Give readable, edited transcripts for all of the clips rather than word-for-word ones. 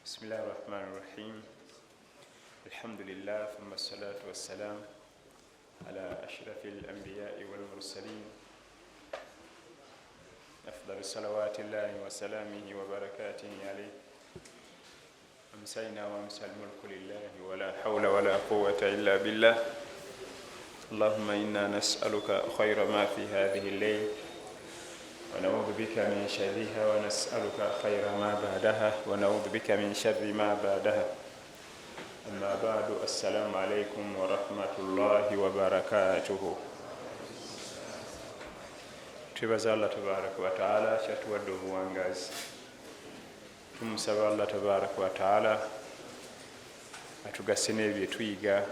بسم الله الرحمن الرحيم الحمد لله ثم الصلاة والسلام على أشرف الأنبياء والمرسلين أفضل صلوات الله وسلامه وبركاته عليه أمسينا وأمسى الملك لله ولا حول ولا قوة إلا بالله اللهم إنا نسألك خير ما في هذه الليل ونعوذ بك من شرها ونسألك خير ما بعدها ونعوذ بك من شر ما بعدها أما بعد السلام عليكم ورحمة الله وبركاته. Twebaza Allah tabaraka wa taala kyatuwadde obuwangazi. Tumusaba Allah tabaraka wa taala atugase n'ebyo tuyiga.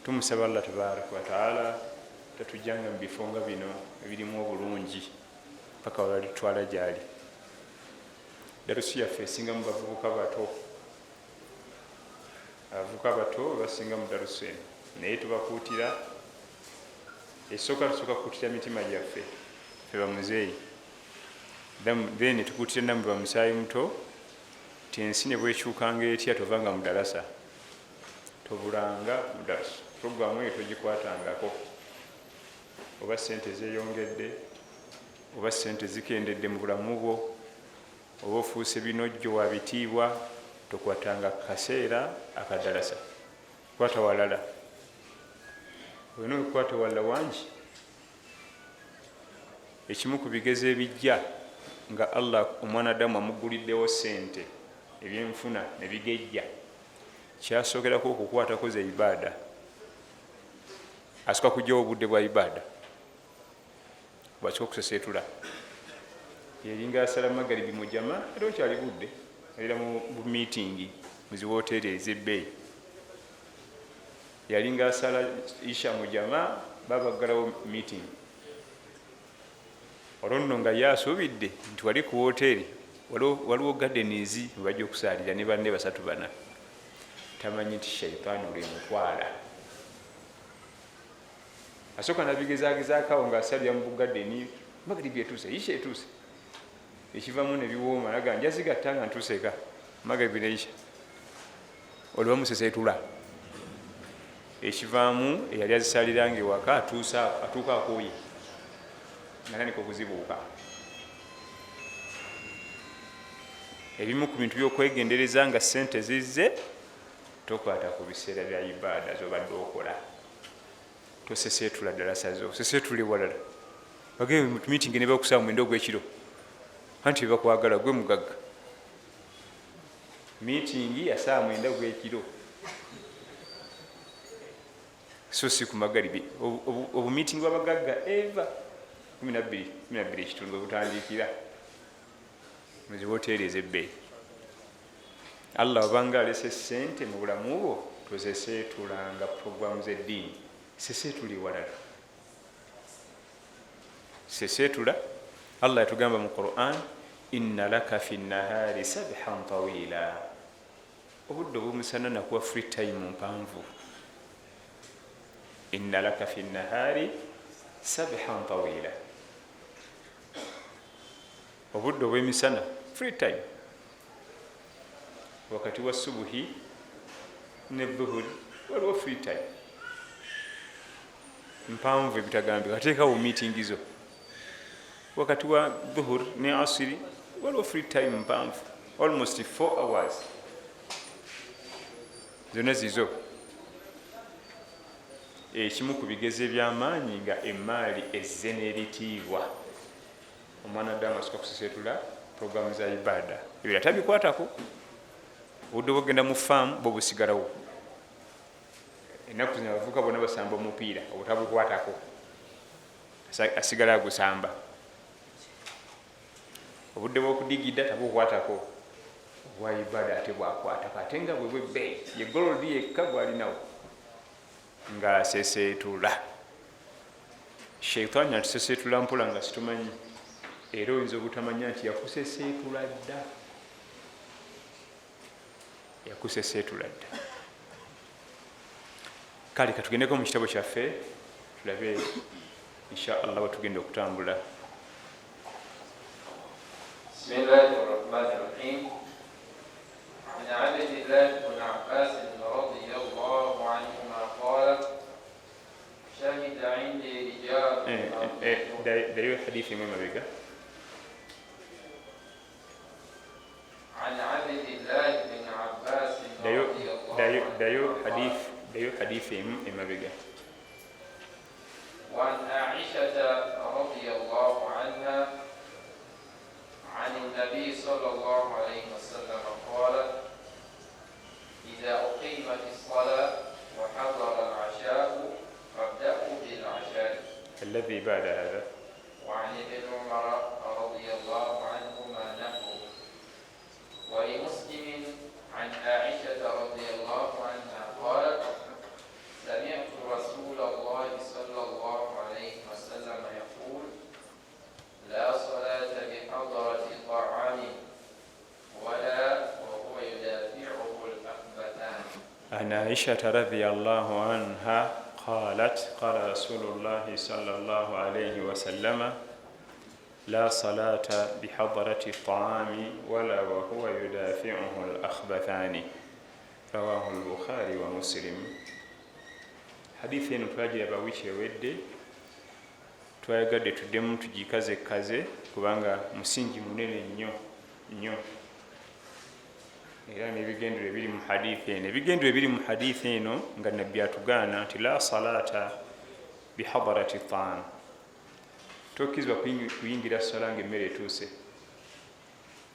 Tumusaba Allah tabaraka wa taala tatujjanga mu bifo nga bino ebirimu obulungi paka walitwala gyali. Darusu yaffe esinga mu bavubuka bato. Abavubuka bato basinga mu darusu eno naye tubakuutira esooka kukuutira mitima gyaffe ffe bamuzeeyi then tukuutire namu bamusaayi muto ti ensi ne bwekyukanga etya tovanga mu dalasa tobulanga mu dalasa puroguramu eyo togikwatangako oba sente zeeyongedde oba sente zikendedde mu bulamu bwo oba ofuuse binojjo wa bitiibwa tokwatanga kaseera akadalasa kwata walala olina okukwata walala wangi. Ekimu ku bigezo ebijja nga Allah omwanadamu amuguliddewo sente ebyenfuna ne bigejja kyasookerako okukwatako ze ibaada asooka kujjawo obudde bwa ibaada bwakika okusesetula eringa asala magalibi mu jama era okyali budde era mu meeting mu ziwooteeri ez'ebbeeyi yalinga asala isha mu jama babaggalawo meeting olwo nno nga ye asuubidde nti wali ku wooteeri waliwo gardens webajja okusaalira ne banne basatu bana tamanyi nti shaitaani olwemutwala asooka nabigezagezaakawo ngaasalira mu bugaddeni magalibi etuuse isha etuuse ekivamu nebiwooma naga njazigatta nga ntuuseka magalibi ne isha olwo bamusesetula ekivaamu eyali azisaliranga ewaka atuuka akooye nga nanika okuzibuuka. Ebimu ku bintu byokwegendereza nga sente zizze tokwata ku biseera bya ibaada zobadde okola tosesetula dalasa zo sesetule walala bagee meeting ne bakusaba mwenda ogw'ekiro anti bebakwagala gwe mugagga meeting ya saa mwenda ogw'ekiro so si ku magalibi obu meeting wabagagga eva 12 ekitundu obutandikira muzi wooteeri ez'ebbeeyi. Allah obanga alese sente mu bulamu bwo tosesetulanga programu z'eddiini sesetuli walala sesetula. Allah yatugamba mu Quran inna laka fi nnahaari sabhan tawila obudde obw'omusana nakuwa free time mpanvu. Inna laka fi nnahaari sabhan tawila obudde obw'emisana free time wakati wa subuhi ne dhuhuri waliwo free time mpanvu ebitagambi kateekawo meeting zo wakati wa dhuhur ne asiri waliwo free time mpanvu almost 4 hours zonna zizo. Ekimu ku bigezo ebyamaanyi nga emaali ezze n'eritiibwa omwanadamu asooka kusesetula programu za ibaada ebyo tabikwatako obudde bwogenda mu faamu bwo busigalawo. Ennaku zino abavubuka bonna basamba omupiira obutabukwatako asigala agusamba. Obudde bw'okudigida tabukwatako obwa ibaada ate bwakwatako ate nga bwe bwebbeeyi ye golodi yekka gwalinawo nga sesetula. Shaitaani atusesetula mpola nga situmanyi era oyinza obutamanya nti yakusesetula dda yakusesetula dda. Kale katugendeko mu kitabo kyaffe tulabe insha Allah wetugenda okutambula. Bismillahirrahmanirrahim. الله بن عباس رضي الله عنهما قال شهد عندي رجال دليل حديث من مبيقى عن عبد الله بن عباس رضي الله عنه دليل حديث من مبيقى وعن عائشة رضي الله عنها عن النبي صلى الله عليه وسلم قال إذا أقيمت الصلاة وحضر العشاء فابدأوا بالعشاء الذي بعد هذا. وعن ابن عمر رضي الله عنهما نحوه. ولمسلم عن عائشة رضي الله عنها قالت سمعت رسول الله صلى الله عليه وسلم يقول لا صلاة بحضرة طعام ولا وهو يدافعه الأخبثان. عن عائشة رضي الله عنها قالت قال رسول الله صلى الله عليه وسلم لا صلاة بحضرة الطعام ولا وهو يدافعه الأخبثان رواه البخاري ومسلم. حديث eno twagiraba wiiki ewedde, twayagadde tuddemu tugikaze kubanga musingi munene nnyo era n'ebigendero ebiri mu hadithi eno. Ebigendero ebiri mu hadithi eno nga nabbi atugaana nti la salata bihadarati taam, tokkirizibwa kuyingira sala ng'emmere etuuse,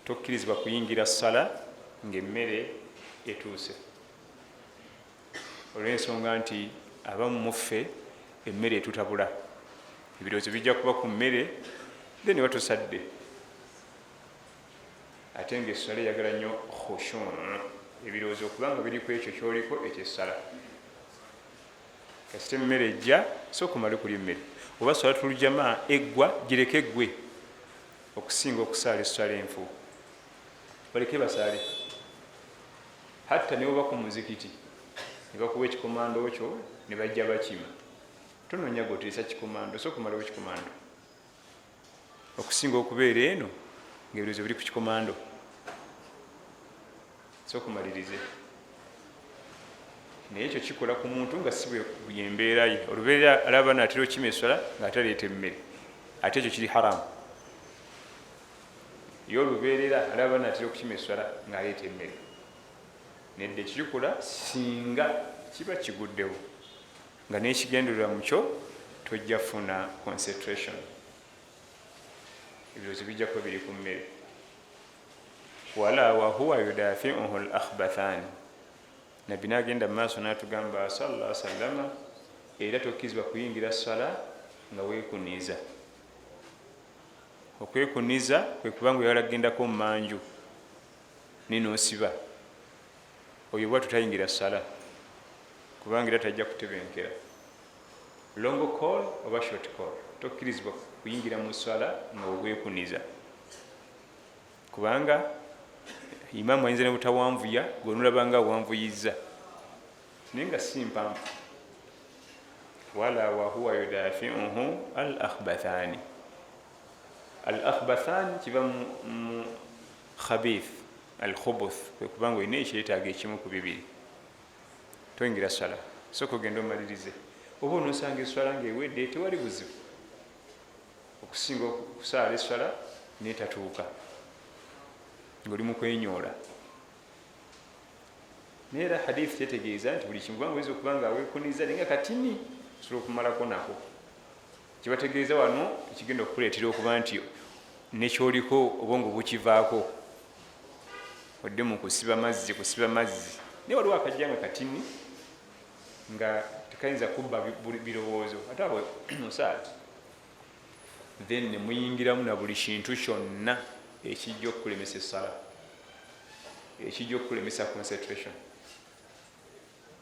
tokkirizibwa kuyingira sala ng'emmere etuuse, olw'ensonga nti abamu muffe emmere etutabula, ebirowoozo bijja kuba ku mmere then watusadde. Ate ng'essala eyagala nnyo khushun, ebirowoozo okubanga biri ku ekyo kyoliko ekyessala. Kasita emmere ejja sooka omale kulya emmere, oba salatul jamaa eggwa gireke eggwe okusinga okusaala essala enfu, baleke basaale. Hatta ne oba ku muzikiti ne bakuwa ekikomando kyo ne bajja bakima, tonoonya g'oteesa kikomando, sooka omalewo kikomando okusinga okubeera eno ng'ebirowoozo biri ku kikomando. Sooka omalirize. Naye ekyo kikola ku muntu nga si bwe mbeera ye. Olubeera alaba naatera okima essala ng'ataleeta emmere, ate ekyo kiri haramu. Ye olubeerera alaba naatera okukima essala ng'aleeta emmere, nedda ekikikola singa kiba kiguddewo nga n'ekigendererwa mu kyo tojja funa concentration, ebirowoozo bijja kuba biri ku mmere. wala wahuwa yudafiuhu al akhbathani, nabbi n'agenda mu maaso n'atugamba sallallahu alaihi wasallam, era tokkirizibwa kuyingira sala nga weekuniiza. Okwekuniiza kwe kubanga oyagala kugendako mu manju ninoosiba, oyo bwa tutayingira sala kubanga era tajja kutebenkera. Long call oba short call, tokkirizibwa kuyingira mu sala nga weekuniiza, kubanga imamu ayinza ne butawanvuya gweonolabanga awanvuyizza naye nga si mpamvu. wala wahuwa yudafiuhu al akhbathani. Al akhbathani kiva mu khabith al khubuth, kwe kubanga olina ekyetaaga ekimu ku bibiri, toyingira sala, sooka ogenda omalirize. Oba onoosanga eswala ng'ewedde tewali buzibu okusinga okusaala eswala n'etatuuka ng'oli mu kwenyoola. Naye era hadithi kyetegeeza nti buli kimu kubanga oyinza okuba nga aweekuniza naye nga katini osobola okumalako nako. Kibategeeza wano ekigenda okukuleetera okuba nti nekyoliko obwongo bukivaako, odde mu kusiba mazzi naye waliwo akajja nga katini nga tekayinza kubba birowoozo ate awo osaala, then ne muyingiramu na buli kintu kyonna ekijja okukulemesa essala, ekijja okukulemesa concentration.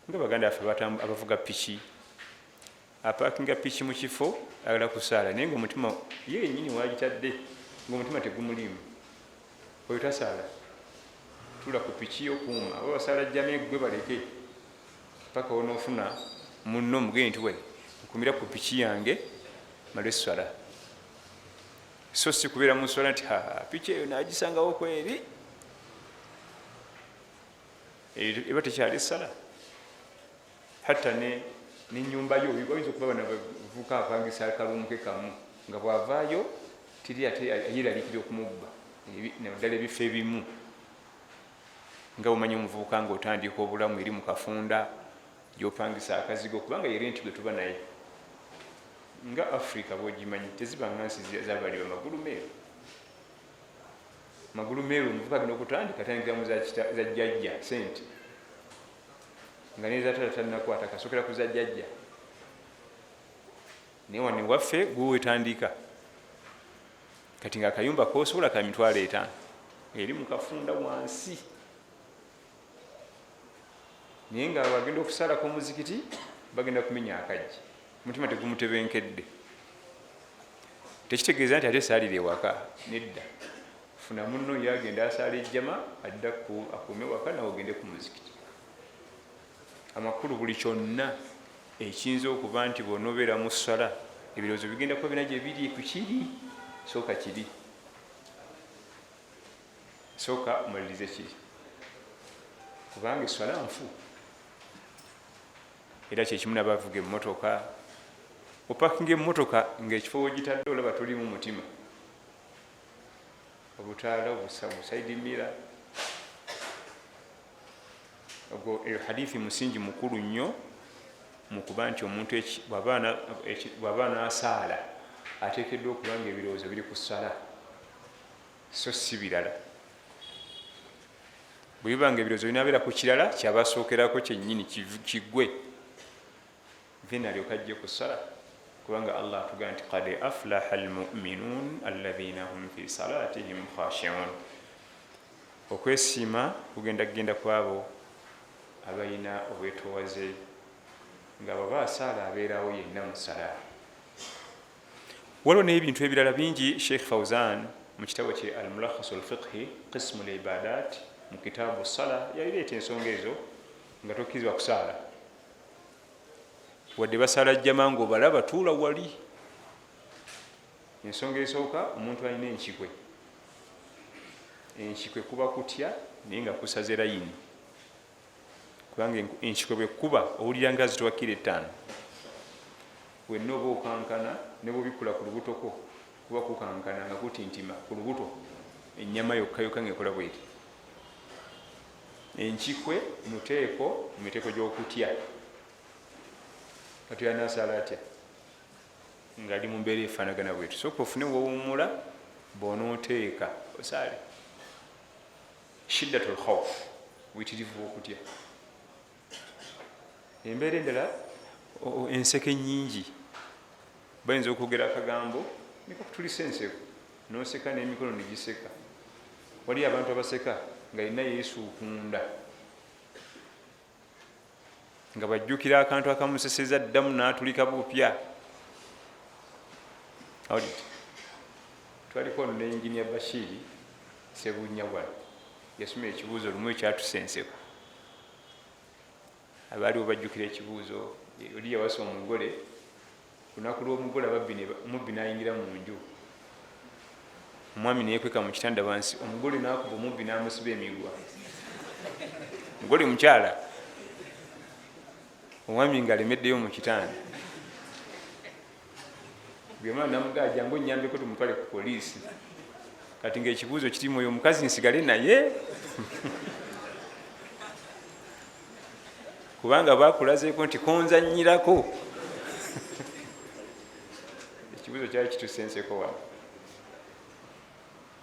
Nga baganda baffe abavuga piki, apaakinga piki mu kifo ayagala kusaala naye ngaomutima ye yennyini wagitadde ngaomutima tegumulimu, oyo tasaala. Tula ku piki okuuma, aba basaala jjama eggwe baleke paka onoofuna munno omugeni nti we nkumira ku piki yange male essala, so si kubeera mu nswala nti piki eyo nagisangawo kweri. eba tekyali sala. Hatta n'ennyumba yo oyinza okuba banavuka apangisa akalumu ke kamu nga bw'avaayo tiri ate yeraliikira okumubba naddala ebifo ebimu nga omanyi omuvubuka ng'otandika obulamu eri mu kafunda gyopangisa akazigo kubanga yeri nti gwe tuba naye nga Africa bwogimanyi tezibanga nsi zabalibwa magulu meeru omuvubuka agenda okutandika atandikiramu za jjajja sente nga nezatala talinakwata kasokera ku za jjajja naye wano waffe gwe wetandika kati nga akayumba kosobola ka 5,000 eri mu kafunda wansi naye nga bagenda okusalako omuzikiti bagenda kumenya akajji mutima tegumutebenkedde. Tekitegeeza nti ate saalira ewaka nedda, funa munno yagenda asaala ejjama adda akuume waka nawe ogende ku muzikiti. Amakulu buli kyonna ekiyinza okuba nti bw'onoobeera mu ssala ebirowoozo bigenda kuba bina gye biri ku kiri sooka kiri sooka omalirize kiri kubanga esswala nfu. Era kyekimu n'abavuga emmotoka opakinga emmotoka ng'ekifo wegitadde olaba tolimu mutima, obutaala obusaidi mira ogwo hadithi musingi mukulu nnyo mu kuba nti omuntu bw'aba n'asaala ateekeddwa okuba nga ebirowoozo biri ku ssala so si birala. Bwe biba nga ebirowoozo binaabeera ku kirala kyabasookerako kyennyini kiggwe then alyoka ajje ku ssala kubanga Allah atugamba nti qad aflaha almu'minun alladhina hum fi salatihim khashi'un. Okwesiima kugenda kwabo abalina obwetoowaze nga baba asaala abeerawo yenna mu ssala. Waliwo n'ebintu ebirala bingi Sheikh Fawzan mu kitabo kye al-Mulakhas al-Fiqhi qismu al-Ibadat mu kitaabu ssala yayireeta ensonga ezo nga tokkirizibwa kusaala wadde basaala jjama ng'obalaba tuula wali. Ensonga esooka omuntu alina enkikwe kuba kutya naye nga kusaze layini kubanga enkikwe bwe kuba owulira nga zitowa kilo 5 wenna oba okankana ne bwebikula ku lubutoko kuba kukankana nga kutintima ku lubuto ennyama yokka ng'ekola bweti. Enkikwe muteeko mu miteeko gy'okutya kati yanasaala atya ng'ali mu mbeera efaanagana bwetu. Sooka ofune wowummula bw'onooteeka osaale. Shiddatul khawf buyitirivu bw'okutya. Embeera endala enseke nnyingi bayinza okwogera akagambo nikakutulisa enseko n'oseka n'emikono negiseka. Waliyo abantu abaseka nga yina Yesu kunda nga bajjukira akantu akamuseseza ddamu n'atulika bupya. Twaliko ono ne Engineer Bashiri Sebunya wano yasoma ekibuuzo lumu ekyatusa enseko. Abaaliwo bajjukira ekibuuzo oli yawasa omugole lunaku lw'omugole omubbi n'ayingira mu nju omwami neyekweka mu kitanda wansi omugole n'akuba omubbi n'amusiba emigwa. Omugole mukyala omwami ng'alemeddeyo mu kitanda bwemala namugaa jangu onnyambeko tumutwale ku poliisi kati ng'ekibuuzo kirimu oyo omukazi nsigale naye kubanga bakulazeeko nti konzannyirako. Ekibuuzo kyali kituse enseko wano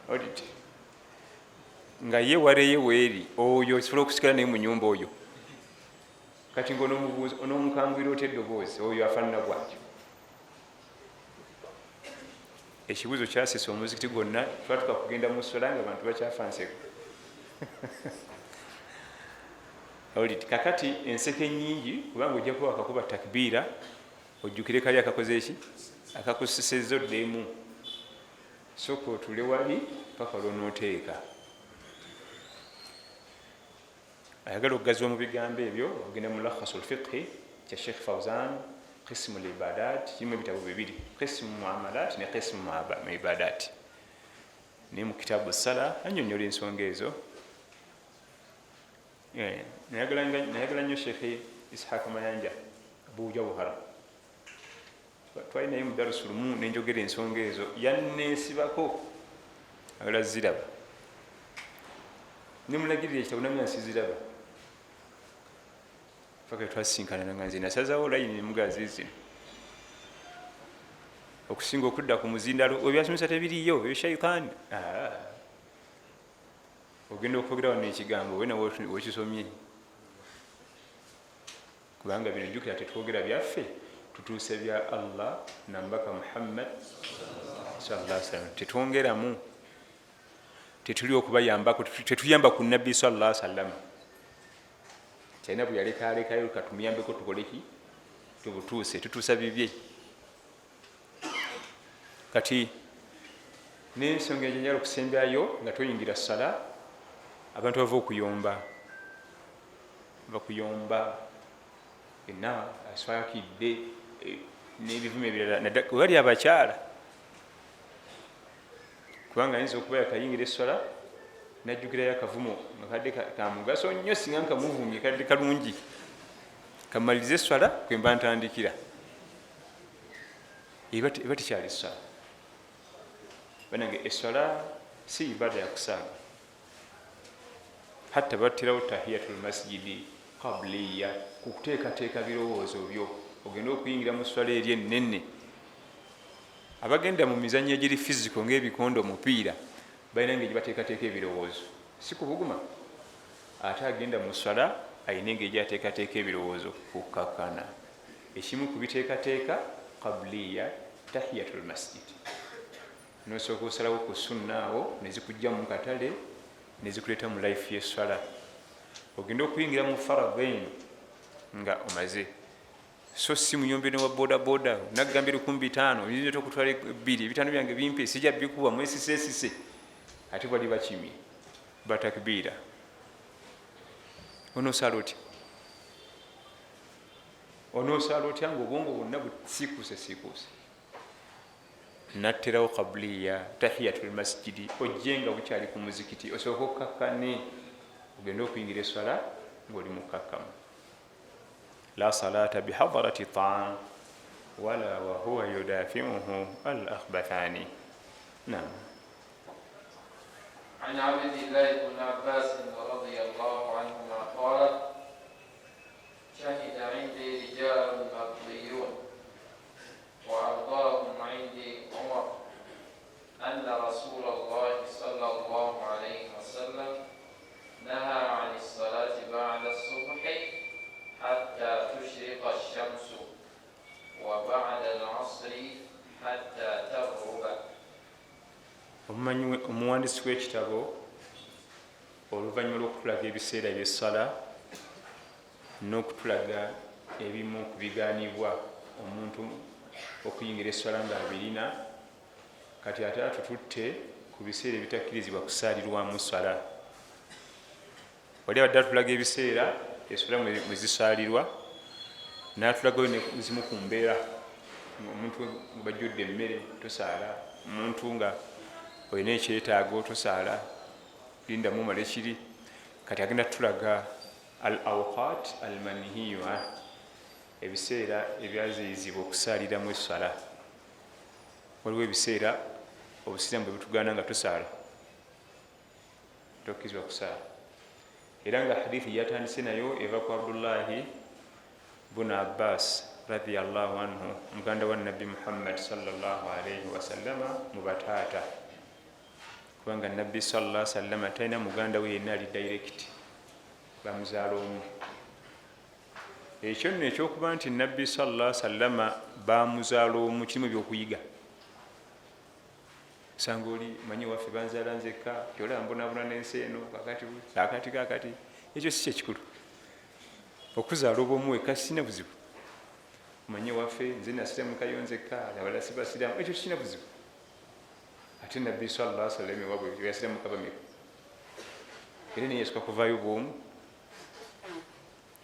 odit nga ye waleyo weeri oyo kisobola okusigala naye mu nnyumba oyo kati ng'onomukangwira otya eddoboozi oyo afaanana bwatyo. Ekibuuzo kyasesa omuzikiti gwonna twatuka kugenda mu ssala nga abantu bakyafa nseko. Kakati enseke nnyingi kubanga ojja kuba akakuba takbiira ojjukire kali akakoze eki akakusesezza oddemu sooka otule wali paka lwonooteeka. Ayagala okugaziwa mu bigambo ebyo ogenda mu Mulakhasul Fiqhi kya Sheikh Fawzan qismu al-Ibadat kirimu ebitabo bibiri qismu muamalat ne qismu ibadat. Naye mu kitaabu ssala annyonnyola ensonga ezo nayagala nnyo Sheikh Ishaq Mayanja Abuja Buhara, twali naye mu darusu lumu nenjogera ensonga ezo, yanneesibako agala ziraba, nemulagirira ekitabo namya nsiziraba paka twasinkana nga nze nasazawo layini nemugazi zino okusinga okudda ku muzindalo ebyasomesa tebiriyo ebishayitaani. Ogenda okwogera wano ekigambo we nawe wekisomye, kubanga bino jjukira tetwogera byaffe, tutuuse bya Allah nambaka Muhammad sallallahu alaihi wasallam, tetwongeramu, tetuli okubayambako, tetuyamba ku nabbi sallallahu alaihi wasallam. Kyalina bwe yalekalekayo katumuyambeko tukoleki, tubutuuse, tutuusa bibye. Kati n'ensonga enjala okusembyayo nga toyingira sala, abantu bava okuyomba, bakuyomba enna aswakidde n'ebivume ebirala, wali abakyala, kubanga ayinza okuba yakayingira essola najjukirayo akavumo nga kadde ka mugaso nnyo singa nkamuvumye kadde kalungi, kamaliriza essola kwemba ntandikira, eba tekyali ssola. Banange essola si ibada ya kusaaga, hatta battirawo tahiyatul masjidi qabliya, kukuteekateeka birowoozo byo ogenda okuyingira mu swala eri ennene. Abagenda mu mizannyo egiri fiziko ng'ebikondo omupiira balina engeri bateekateeka ebirowoozo, si kubuguma. Ate agenda mu swala ayina engeri gyateekateeka ebirowoozo kukkakana. Ekimu ku biteekateeka qabliya tahiyatul masjidi, nosooka osalawo ku sunnaawo nezikujja mu katale nezikuleeta mu life y'eswala. Ogenda okuyingira mu faradhain nga omaze, so si muyombe ne wa bodaboda nagamba 1500 oyinza okutwala 2 5 byange bimpe sijja bikuwa mwesisesise, ate bali bakimi batakbira, onoosala otya? Onoosala otya nga obwongo bwonna busiikuuse? Natterawo qabliya tahiyatul masjidi, ojjenga bukyali ku muzikiti osooka okkakkane, ogenda okuyingira eswala ng'oli mukakkamu. La salata bihadarati ta'am wala wa huwa yudafimuhu al-akhbathani. Naam. عن عبد الله بن عباس رضي الله عنهما قال: شهد عندي رجال مرضيون وأرضاهم عندي عمر أن رسول الله صلى الله عليه وسلم نهى عن الصلاة بعد الصبح حتى تشرق الشمس وبعد العصر حتى تغرب. Omuwandiisi w'ekitabo oluvannyuma lw'okutulaga ebiseera by'essala n'okutulaga ebimu ku bigaanibwa omuntu okuyingira essala ng'abirina, kati ate atututte ku biseera ebitakkirizibwa kusaalirwamu ssala. Wali abadde atulaga ebiseera essala mwe zisaalirwa, n'atulagayo nezimu ku mbeera, omuntu bajjudde emmere tosaala, omuntu nga olina ekyetaago tosaala, lindamu male kiri. Kati agenda tutulaga al awqat al manhiya, ebiseera ebyaziyizibwa okusaaliramu essala. Waliwo ebiseera obusiraamu bwe butugaana nga tusaala, tokkizibwa kusaala. Era nga hadithi yatandise nayo eva ku Abdullahi bun Abbas radiyallahu anhu, muganda wa Nabbi Muhammad sallallahu alaihi wasallama mu bataata, kubanga Nabbi sallallahu alaihi wasallama talina muganda we yenna ali direct, bamuzaala omu. Ekyo nno ekyokuba nti Nabbi sallallahu alaihi wasallama bamuzaala omu kirimu ebyokuyiga. Sanga oli manyi waffe banzaala nzekka, kyolaba mbonabona n'ensi eno kakati ekyo si kyekikulu. Okuzaala obwomu wekka sina buzibu. Manyi waffe nze nasiramukayo nzekka, abalala si basiraamu, ekyo sina buzibu. Ate Nabbi sallallahu alaihi wasallam wabwe yasiramuka bameka, era naye yasooka kuvaayo bwomu.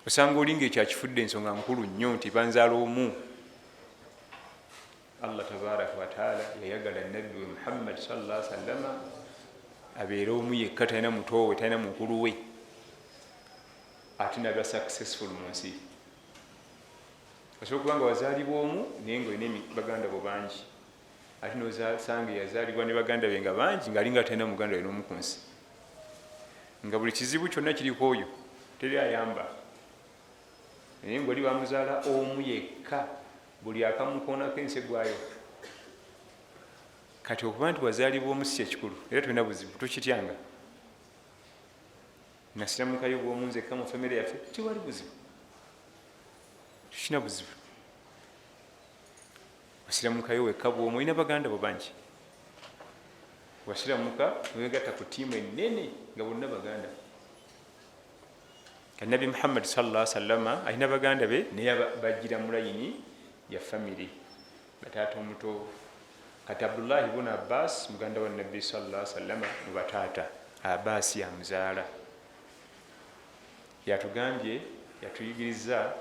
Osanga oli ng'ekyakifudde ensonga nkulu nnyo nti banzaala omu. Allah tabaraka wa taala yayagala Nabbi we Muhammad sallallahu alaihi wasallam abeere omu yekka, talina muto we, talina mukulu we. ate naba successful mu nsi. Osobola okuba nga wazaalibwa omu naye ng'olina baganda bo bangi, ate nosanga yazaalibwa ne baganda be nga bangi ng'ali nga talina muganda we n'omu ku nsi, nga buli kizibu kyonna kiriko oyo teri ayamba. Naye ng'oli bamuzaala omu yekka, buli akamukoonako ensi eggwayo. Kati okuba nti wazaalibwa omu si kyekikulu, era tulina buzibu, tukityanga. Nasiramukayo bw'omu nzekka mu famire yaffe, tiwali buzibu, tukina buzibu. Wasiramukayo wekka bw'omu, olina baganda bo bangi. Wasiramuka wegatta ku ttiimu ennene nga bonna baganda. Nabi Muhammad sallallahu alaihi wasallam alina baganda be naye bajjira mu layini ya famire, bataata omuto. Kati Abdullah ibn Abbas muganda wa Nabbi sallallahu alaihi wasallam mu bataata, Abbas yamuzaala. Yatugambye, yatuyigiriza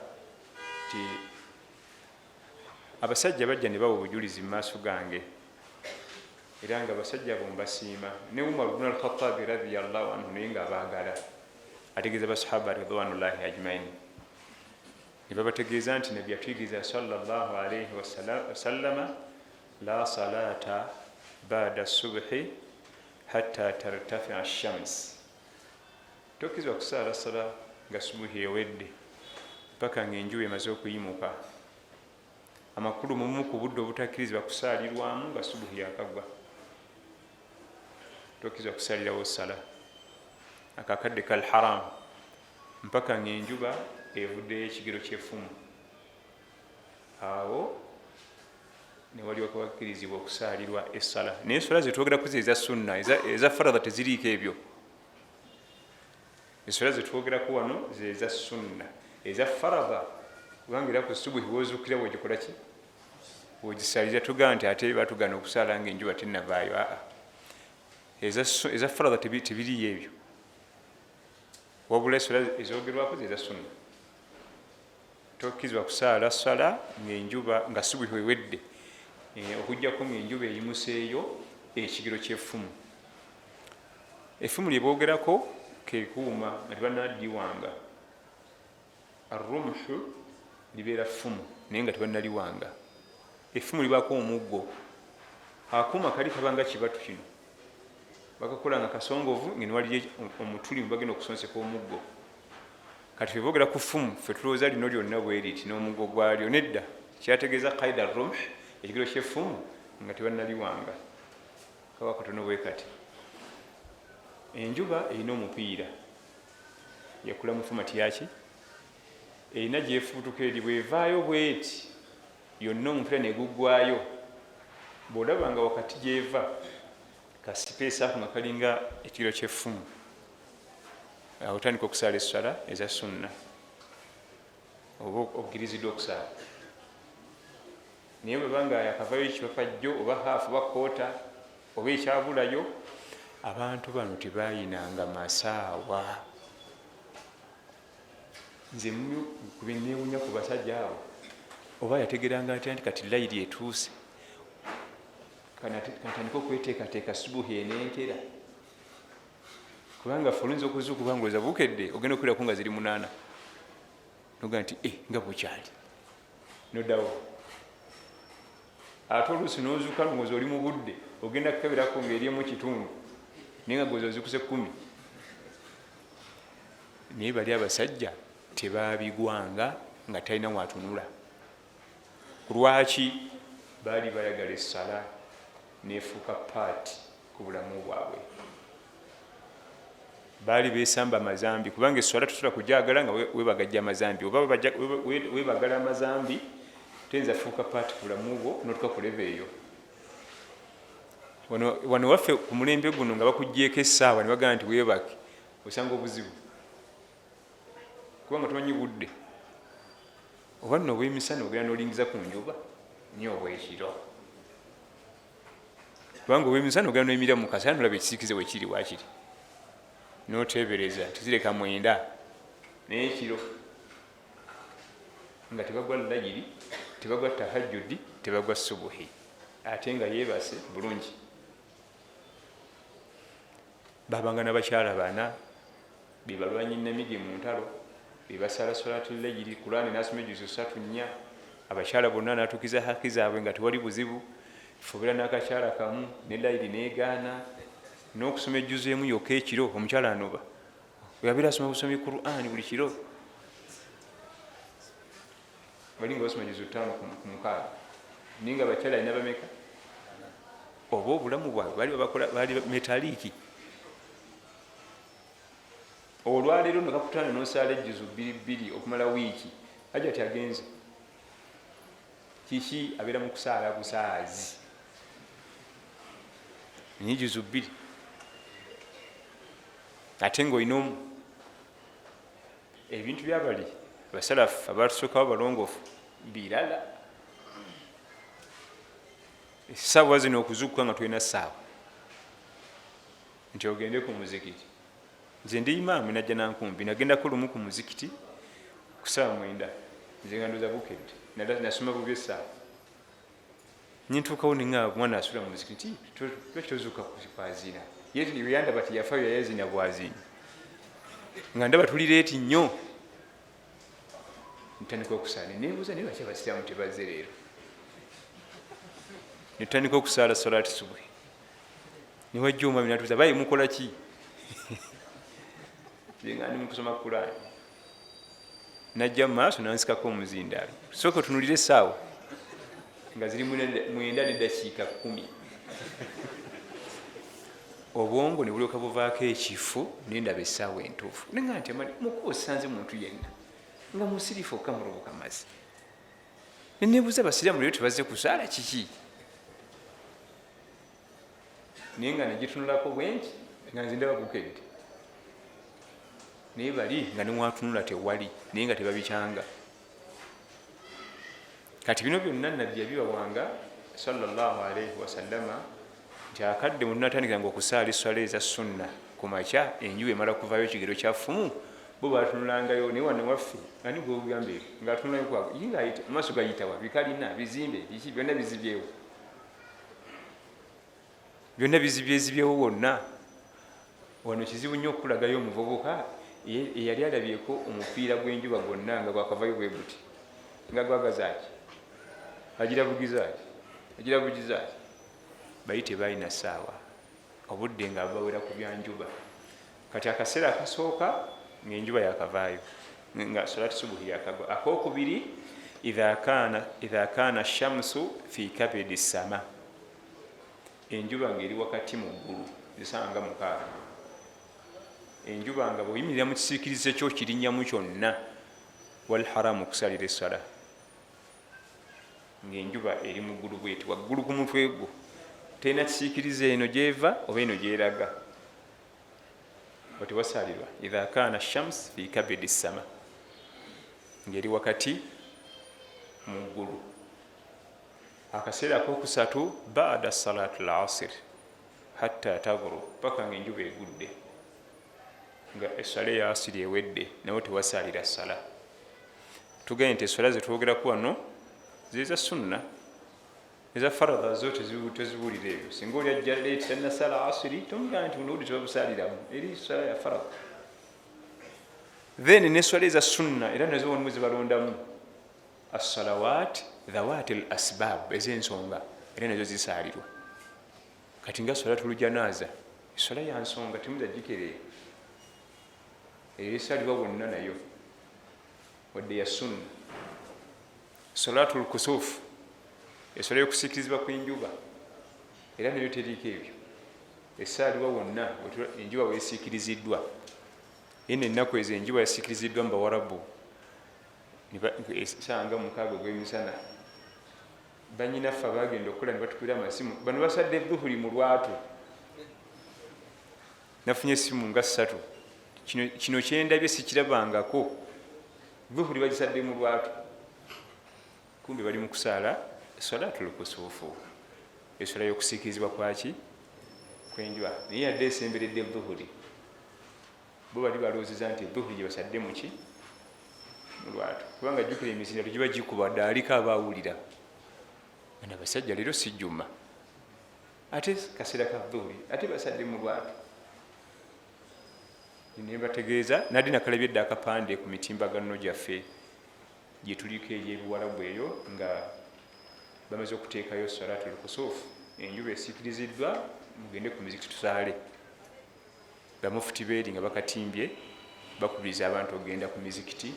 ti abasajja bajja ne bawa obujulizi mu maaso gange, era nga abasajja bo mbasiima. Ne Umar ibn al-Khattab radiyallahu anhu naye nga abaagala, ategeeza basahaba ridwanullahi ajmain. Ne babategeeza nti Nabbi yatuyigiriza sallallahu alaihi wasallama la salata ba'da subhi hatta tartafi'a ash-shams. Tokkizibwa kusaala sala nga subuhi ewedde paka ng'enjuba emaze okuyimuka. Amakulu mumu ku budde obutakkirizibwa kusaalirwamu nga subuhi yakagwa. Tokkizibwa kusaalirawo sala akakadde kal haram mpaka ng'enjuba evuddeyo ekigero ky'effumu. Awo ne walyoka bakkirizibwa okusaalirwa essala. Naye essala zetwogerako eza sunna, eza faradha teziriiko ebyo. Essala zetwogerako wano zeza sunna, eza faradha kubanga era ku subuhi wozuukira bwegikola ki, wegisaalira. Tugamba nti ate batugana okusaala ng'enjuba tennavaayo. Eza faradha tebiriyo ebyo, wabula essala ezogerwako zeza sunna. Tokkizibwa kusaala sala ng'enjuba nga subuhi wewedde, okujjako ng'enjuba eyimuseeyo ekigero ky'effumu. Effumu lye boogerako ke kuuma nga tebannaliwanga. Arrumhu libeera ffumu naye nga tebannaliwanga. Effumu libaako omuggo, akuuma kali kabanga kibatu kino, bakakola nga kasongovu ng'ene waliyo omutuli bagenda okusonseka omuggo. Kati feboogera ku ffumu ffe tulowooza lino lyonna bwe riti n'omuggo gwalyo. Nedda, kyategeeza qaida rumh, ekigero ky'effumu nga tebannaliwanga. Kaba katono bwe kati. Enjuba erina omupiira, yakula mu fomati yaki, erina gyefuutuka eri bwevaayo bweti yonna omupiira ne guggwayo. Bw'olaba nga wakati gyeva kasipeesi ako nga kalinga ekigero ky'effumu, awo otandika okusaala essala eza sunna oba okugiriziddwa okusaala. Naye bwebanga yakavayo ekipapajjo oba haafu oba koota oba ekyabulayo, abantu bano tebayinanga masaawa. Nze kube neewunya ku basajja abo, oba yategeranga atya nti kati layiri etuuse kanatandika okweteekateeka subuhi eneetera, kubanga ffe oluyinza okuzuuka kubanga oza bukedde ogenda okwirako nga ziri 8 noga nti nga bukyali noddawo. Ate oluusi nozuuka ngozi oli mu budde ogenda kukeberako ng'eryemu kitundu naye nga gozi ozikuse 10. Naye bali abasajja tebabigwanga nga talina watunula. Lwaki? Baali bayagala essala nefuuka paati ku bulamu bwabwe. Baali besamba amazambi, kubanga essala tusobola kujagala nga webagajja amazambi, oba webagala amazambi tenza fuuka paati ku bulamu bwo notuka ku leva eyo. Wano waffe ku mulembe guno nga bakugjeeko essaawa ne bagamba nti weebake, osanga obuzibu kubanga tomanyi budde. Oba nno obw'emisana ogenda n'olingiza ku njuba nnyo obwekiro, kubanga obw'emisana ogenda n'oyimira mu kasana nolaba ekisiikize bwe kiri waakiri, n'oteebereza tizireka 9 naye ekiro nga tebagwa layiri, tebagwa tahajjudi, tebagwa subuhi, ate nga yeebase bulungi. Babanga n'abakyala 4 be balwanyi Namigi mu ntalo, bebasala salatu layiri Qur'ani nasoma ejuzu 3-4 abakyala bonna natukiza haki zaabwe nga tewali buzibu fubira n'akakyala kamu ne layiri negaana n'okusoma ejuzu emu yokka ekiro omukyala anoba oyabira asoma busomi Qur'ani buli kiro bali nga basoma ejuzu 5 ku 6 ninga abakyala alina bameka oba obulamu bwabwe bali metaliiki olwaleero nekakutana nosala ejuzu 2 okumala wiiki ajja ti agenze kiki abeera mu kusaala busaazi ejuzu 2 ate ngaolina ebintu byabali basalafu abatusookawo balongoofu birala essaawa zino okuzukuka nga tulina ssaawa nti ogende ku muzikiti nze ndi imaamu najja nankumbi nagendako lumu ku muzikiti ku ssaawa 9 nze nga ndoza bukedde nasoma bubi essaawa nintuukawo ninga mwana asula mu muzikiti nti lwaki tozuuka kwazina yandaba ti yafayo yayazina bwazini nga ndaba tuli leeti nnyo ntandika okusaala nebuuza naye lwaki abasiraamu tebazze leero netutandika okusaala salati subuhi niwajja omwami natuuza bayi mukola ki nga ndi mukusoma Qur'ani najja mu maaso nansikako omuzindaalo sooka otunulire essaawa nga ziri 9 n'eddakiika 10 obwongo ne bulyoka buvaako ekifu nendaba essaawa entuufu nenga nti mukuba osanze muntu yenna nga musirifu okamurubuka mazzi nenebuuza abasiraamu leero tebazze kusaala kiki naye nga negitunulako bwenti nga nze ndaba bukedde naye bali nga nemwatunula tewali naye nga tebabikyanga kati bino byonna nabbi yabibawanga sallallahu alaihi wasallama nti akadde munatandikiranga okusaala esswala eza sunna ku makya enjuba emala kuvayo ekigero kya ffumu bo batunulangayo naye wane waffe ani gwogambe ngaatunulayo amaaso gayitawa bikalina bizimbe biki byonna bizibyewo byonna bizibyezibyewo wonna wano kizibu nnyo okulagayo omuvubuka eyali alabyeko omupiira gw'enjuba gwonna nga gwakavayo bwe guti nga gwagazaaki agira bugizaaki bali tebalina ssaawa obudde nga bawera ku byanjuba kati akaseera akasooka ngaenjuba yakavaayo nga salati subuhi yakagwa akokubiri idha kana shamsu fi kabidi sama enjuba ngaeri wakati mu ggulu zisanga 6 enjuba nga bweyimirira mu kisiikirize kyo kirinnyamu kyonna walharamu okusalira essala ngaenjuba eri mu ggulu bweti waggulu ku mutwe gwo terina kisiikirize eno gyeva oba eno gyeraga otewasalirwa idha kana shams fi kabidi sama ngaeri wakati mu ggulu akaseera akokusatu baada salatu lasir hatta taguru paka nga enjuba egudde nga essala eya asiri ewedde nawe tewasalira ssala tugende nti essala zetwogeraku wano zeza sunna eza faradha zo tezibuulira ebyo singa oli ajja leeti tanasala asiri tomugaa nti buno budi tebabusaliramu eri ssala ya faradha then nessala eza sunna era nazo walimu zibalondamu assalawat dhawati al asbab ez'ensonga era nazo zisaalirwa kati nga salatu ljanaza essala ya nsonga temuzagikereyo esalibwa bonna nayo wadde ya sunna salatu lkusufu esala yokusikirizibwa kw'enjuba era nayo teriiko ebyo esaalibwa wonna enjuba weesiikiriziddwa eno ennaku ezo enjuba yasiikiriziddwa mubawarabu esanga 6 gw'emisana banyinaffe abagenda okukola nebatukira amasimu bano basadde dhuhuri mu lwatu nafunye esimu nga 3 kino kyendabye sikirabangako dhuhuri bagisadde mu lwatu kumbe bali mu kusaala salatu lkusufu esala y'okusiikirizibwa kwaki kwenjuba naye yadde esemberedde dhuhuri bo bali balowoozeza nti dhuhuri gye basadde muki mu lwatu kubanga jjukira emisindalo giba gikubadde aliko abaawulira ana basajja leero sijjuma ate kaseera ka dhuhuri ate basadde mu lwatu ne bategeeza nadi nakalabye dda akapande ku mitimbagano gyaffe gye tuliko egy'ebiwalabu eyo nga bamaze okuteekayo salatul kusuufu, enjuba esiikiriziddwa, mugende ku mizikiti tusaale. Bamufuti beeri nga bakatimbye bakubiriza abantu okugenda ku mizikiti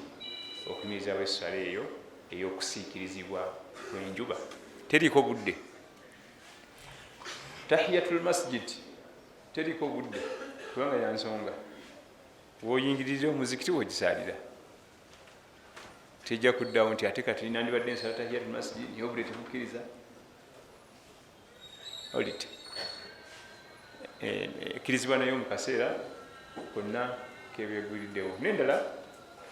okumirizawo essala eyo ey'okusiikirizibwa kw'enjuba. Teriiko budde. Tahiyatul masjid teriiko budde kubanga ya nsonga. Woyingirira omuzikiti wogisaalira. Tejja kuddawo nti ate kati nandibadde nsala tahiyatul masjid naye obudde tebukkiriza. Olite ekkirizibwa nayo mu kaseera konna kebeeguliriddewo n'endala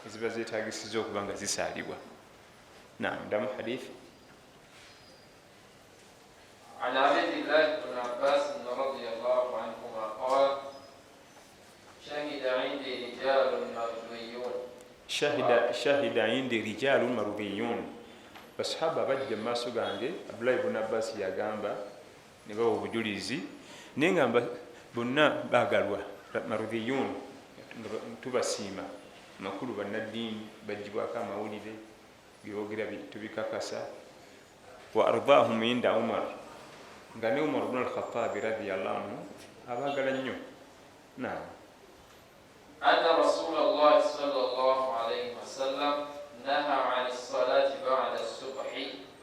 eziba zeetagisiza okuba nga zisaalibwa. Ndamu hadithi. عن عبد الله بن عباس رضي الله عنهما قال شهد عندي رجال مرضيون شهد عندي رجال مرضيون. basahaba bajja mu maaso gange, Abdullah ibn Abbas yagamba ne bawa obujulizi naye nga bonna baagalwa marudhiyun, tubasiima makulu bannaddiini bajjibwako amawulire byogera tubikakasa. Wa ardahum inda Umar, nga ne Umar ibn al-Khattab radiyallahu anhu abaagala nnyo. أن رسول الله صلى الله عليه وسلم نهى عن الصلاة بعد الصبح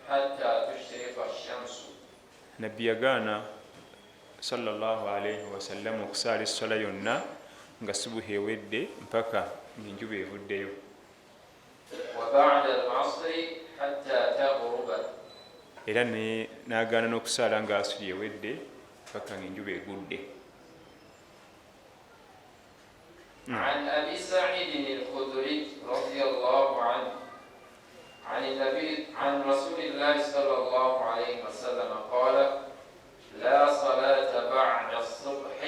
حتى تشرق الشمس. Nabbi yagaana sallallahu alayhi wasallam okusaala essola yonna nga subuhi ewedde mpaka ng'enjuba evuddeyo. وبعد العصر حتى تغرب. Era n'agaana n'okusaala nga asuli ewedde mpaka ng'enjuba egudde. عن أبي سعيد الخدري رضي الله عنه عن رسول الله صلى الله عليه وسلم قال لا صلاة بعد الصبح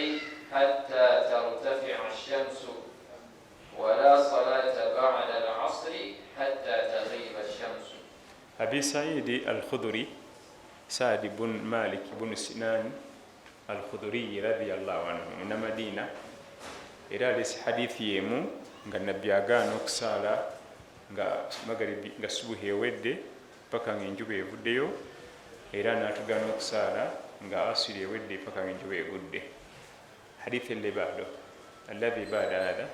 حتى ترتفع الشمس ولا صلاة بعد العصر حتى تغيب الشمس. أبي سعيد الخدري سعد بن مالك بن سنان الخدري رضي الله عنه من مدينة. Era alesi hadithi yemu nga nabbi agaana okusaala nga magaribi nga subuhi ewedde paka ng'enjuba evuddeyo, era n'atugaana okusaala nga asiri ewedde paka ng'enjuba egudde. Hadithi اللي بعده الذي بعد هذا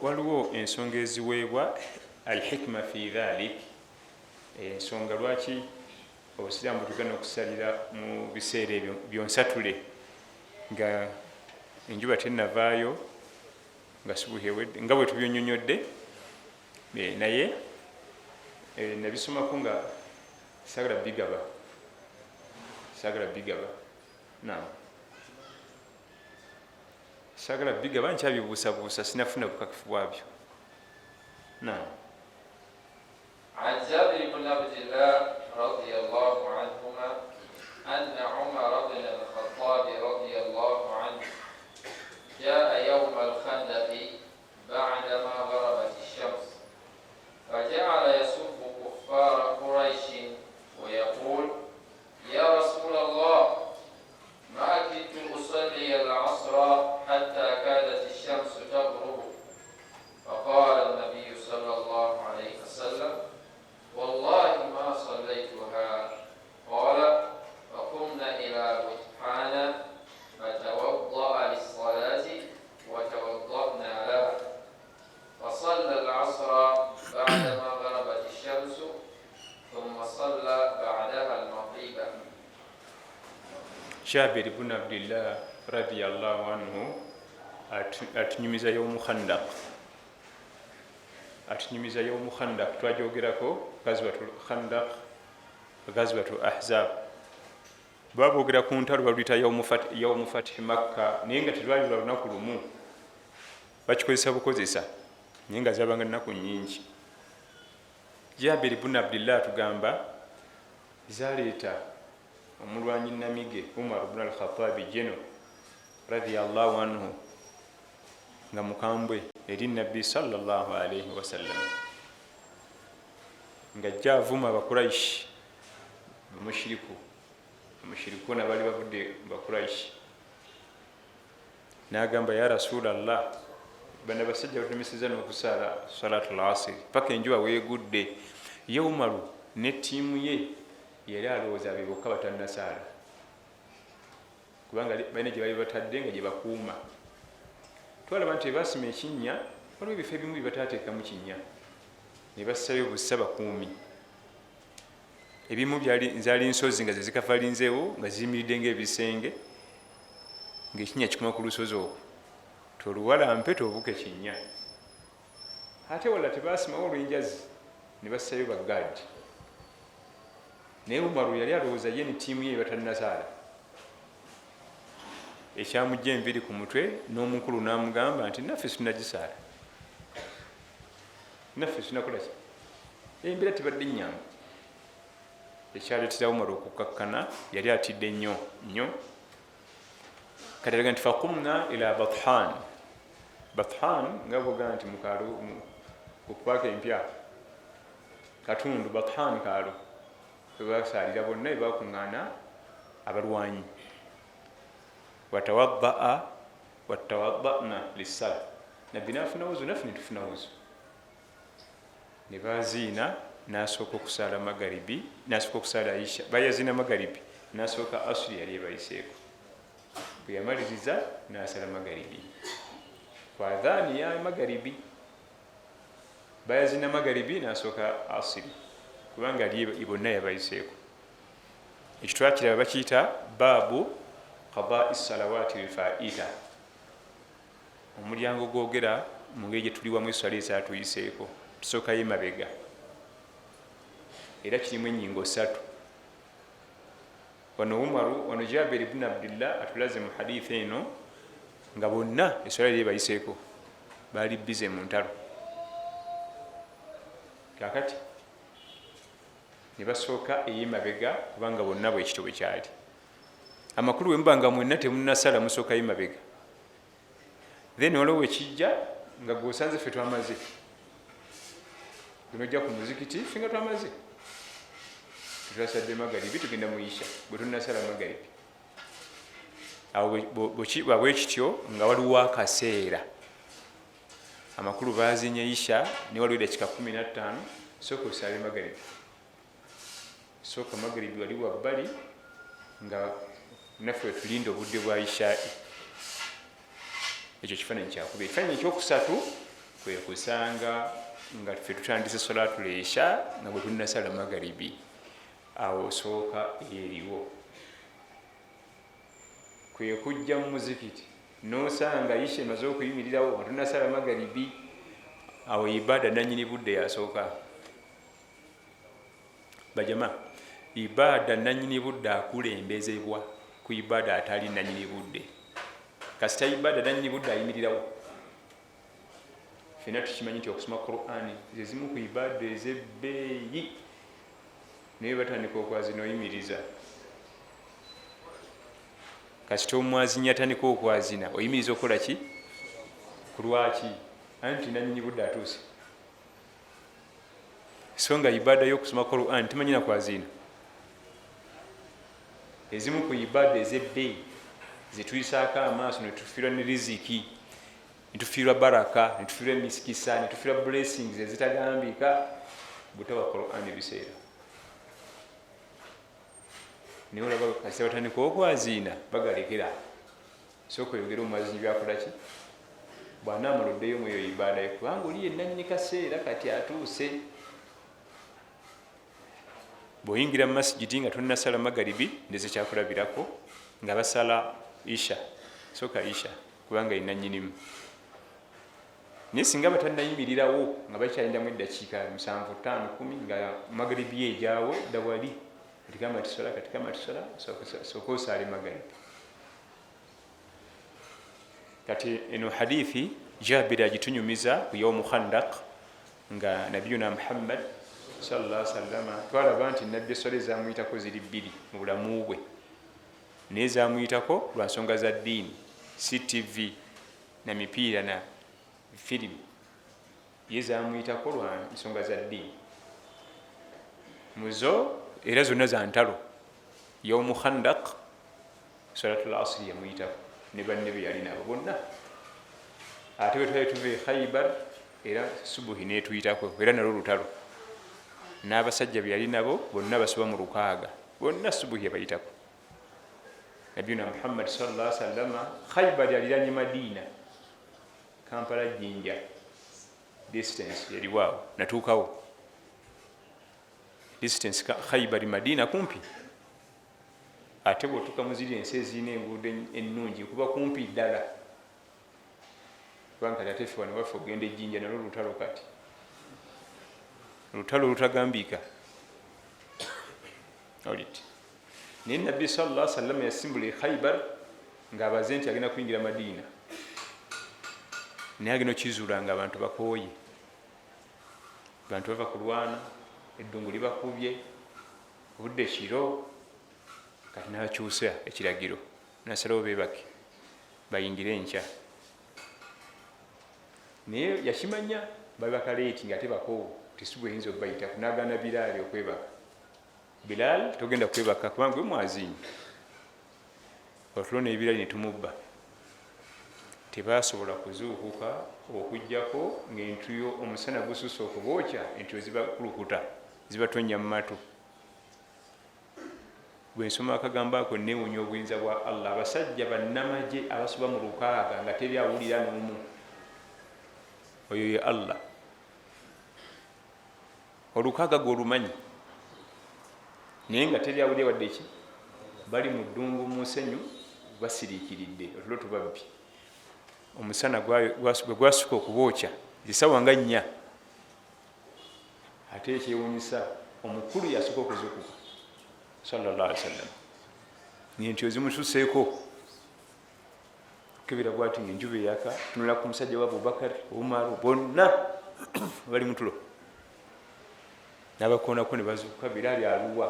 waliwo ensonga eziweebwa alhikma fi dhalik, ensonga lwaki obusiraamu tugenda okusalira mu biseera ebyo byonsatule nga enjuba tennavaayo nga subuhi ewedde nga bwe tubyonyonyodde, naye nabisomako nga sagala bigaba sagala bigaba nkyabibuusabuusa sinafuna bukakifu bwabyo. عن جابر بن عبد الله رضي الله عنهما أن عمر بن الخطاب رضي الله عنه جاء يوم الخندق بعدما غربت الشمس فجعل يسب كفار قريش ويقول يا رسول الله ما كنت أصلي العصر حتى كادت الشمس تغرب. فقال النبي صلى الله عليه وسلم والله ما صليتها. قال فقمنا إلى بطحان فتوضأ للصلاة وتوضأنا لها فصلى العصر بعدما غربت الشمس ثم صلى بعدها المغرب. Jabir ibn Abdillah radiyallahu anhu atunyumiza yawmu Khandaq. Atunyumiza yawmu Khandaq twajogerako gazwatul Khandaq, gazwatul Ahzab. Baboogera ku ntalo baluyita yawmu Fath Makka naye nga telwali lwa lunaku lumu, bakikozesa bukozesa naye nga zabanga nnaku nnyingi. Jabir ibn Abdillah atugamba zaleeta omulwanyi namige Umar ibn al-Khattab jeno radiyallahu anhu nga mukambwe eri nabbi sallallahu alaihi wasallam ngajja avuma abakuraishi bamushirikuna bali bavudde bakuraishi nagamba ya rasulallah bana basajja batumisiza n'okusaala salatu lasiri paka enjuba wegudde ye Umaru ne tiimu ye yali alowooza be bokka batannasaala kubanga balina gye bali batadde nga gye bakuuma twalaba nti ebasima ekinnya waliwo ebifo ebimu byebataateekamu kinnya ne bassayo bussa bakuumi ebimu zaali nsozi nga zezikavalinzeewo nga ziyimiridde ngaebisenge ngaekinnya kikuma ku lusozi okwo toluwalampe tobuke kinnya ate wala tebasimawo olwenjazi ne bassayo bagaadi naye Umaru yali alowooza ye ne tiimu ye batannasaala ekyamujja enviri ku mutwe n'omukulu n'amugamba nti naffe sinagisaala naffe sinakolaki embeera tibadde nyamba ekyaleetera Umaru okukakkana yali atidde nnyo kati alaga nti faqumna ila Bathan nga bwoga nti mukaalo okupaaka empya katundu Bathan kaalo webasaalira bonna ebakuŋŋaana abalwanyi watawaddana lissala nabbi nafuna wuzu naffe netufuna wuzu ne baziina nasooka okusaala magaribi nasooka okusaala isha bayaziina magaribi nasooka asuli yali ebayiseeko bwe yamaliriza nasala magaribi kwadhaani ya magaribi bayaziina magaribi nasooka asiri kubanga ali bonna yabayiseeko ekyo twakiraba bakiyita baabu qadai salawaati lfaita omulyango gwogera mu ngeri gye tuli wamu eswala ezatuyiseeko tusookayo emabega era kirimu ennyingo 3 wano Umaru wano Jabir ibn Abdillah atulaze mu hadithi eno nga bonna eswala eri bayiseeko baali bize mu ntalo kakati ne basooka ey'emabega kubanga bonna bwekito bwe kyali amakulu bwe muba nga mwenna temunnasala musooka y'emabega then waliwo ekijja nga gwosanze ffe twamaze gunojja ku muzikiti ffe nga twamaze twasadde magaribi tugenda mu isha bwe tunnasala magaribi awo bwekityo nga waliwo akaseera amakulu bazinye isha ne waliwo dakika 15 sooka osaale magaribi sooka magaribi wali wabbali nga naffe tulinde obudde bwa isha ekyo kifaananyi kyakubiri ekifaananyi ekyokusatu kwe kusanga nga ffe tutandise solatu leisha nga bwe tunnasala magaribi awo osooka eriwo kwe kujja mu muzikiti nosanga isha emaze okuyimirirawo nga tunnasala magaribi awo ibada nanyini budde yasooka bajama ibada nanyini budde akulembezebwa ku ibada atali nanyini budde kasita ibada nanyini budde ayimirirawo fena tukimanyi nti okusoma Qur'ani zezimu ku ibada ezebbeeyi naye batandika okwazina oyimiriza kasita omwazinyi atandika okwazina oyimiriza okukola ki ku lwaki anti nanyini budde atuuse so nga ibada y'okusoma Qur'ani timanyi nakwazina ezimu ku ibada ezebbeeyi zetuyisaako amaaso netufiirwa ne riziki netufiirwa baraka netufiirwa emisikisa netufiirwa blessings ezitagambika butaba Qur'an ebiseera naye olaba kasita batandika okwaziina bagalekera sooka oyogera omwazinyi byakolaki bw'anaamala oddeyo mu eyo ibada kubanga oli yennanyini kaseera kati atuuse bw'oyingira mu masigiti nga tonnasala magaribi ndeze kyakulabirako nga basala isha sooka isha kubanga yennanyinimu naye singa batannayimirirawo nga bakyalindamu eddakiika 7 5 10 nga magaribi ejaawo dawali katikama tisola sooka osaale magaribi kati eno hadithi Jabir agitunyumiza ku yawmu Khandaq nga nabiyuna Muhammad sallallahu alaihi wasallam twalaba nti nabbi eswala ezamuyitako ziri 2 mu bulamu bwe naye zamuyitako lwa nsonga za ddiini si TV na mipiira firimu ye zamuyitako lwa nsonga za ddiini muzo era zonna za ntalo yaumu khandak salatul asiri yamuyitako ne banne be yali nabo bonna ate bwe twali tuva e Khaybar era subuhi netuyitako era nalwo lutalo n'abasajja be yali nabo bonna basoba mu 600 bonna subuhi yabayitako nabiyuna Muhammad sallallahu alaihi wasallam Khaybar yaliranye Madina Kampala jinja distance yali waawo natuukawo distance Khaybar Madina kumpi ate bwotuuka muziri ensi ezirina enguudo ennungi kuba kumpi ddala kubanga ate ffe wano waffe ogenda ejjinja nalwo lutalo kati lutalo lutagambiika olit naye nabbi sallallahu alaihi wasallam yasimbula e Khaybar ng'abaze nti agenda kuyingira Madina naye agenda okizuula nga abantu bakooye abantu bava kulwana eddungu libakubye obudde kiro kati nakyusa ekiragiro nasalawo bebake bayingire enkya naye yakimanya babaka leeti nga tebakoowo tisubu eyinza okubayitako nagana Bilaali okwebaka Bilaal togenda kwebaka kubanga gwe mwazinyi otulo nebilaali netumubba tebasobola kuzuukuka okujjako ng'entuyo omusana gususa okubookya entuyo zibakulukuta zibatonya mu matu bwe nsoma akagambo ako neewunya obuyinza bwa Allah abasajja bannamagye abasoba mu 600 nga tebyawulira n'omu oyo ye Allah 600 gwolumanyi naye nga teryawulira wadde ki bali mu ddungu mu nsenyu basiriikiridde otulo tubabbi omusana gwe gwasuka okubookya zisawa nga 4 ate ekyewunyisa omukulu yasuka okuzukuka sallallahu alaihi wasallam nti ozimususeeko kebera bwati ng'enjuba eyaka tunula ku musajja wa Abubakar Umar bonna bali mutulo n'abakoonako ne bazuuka Bilaali aluwa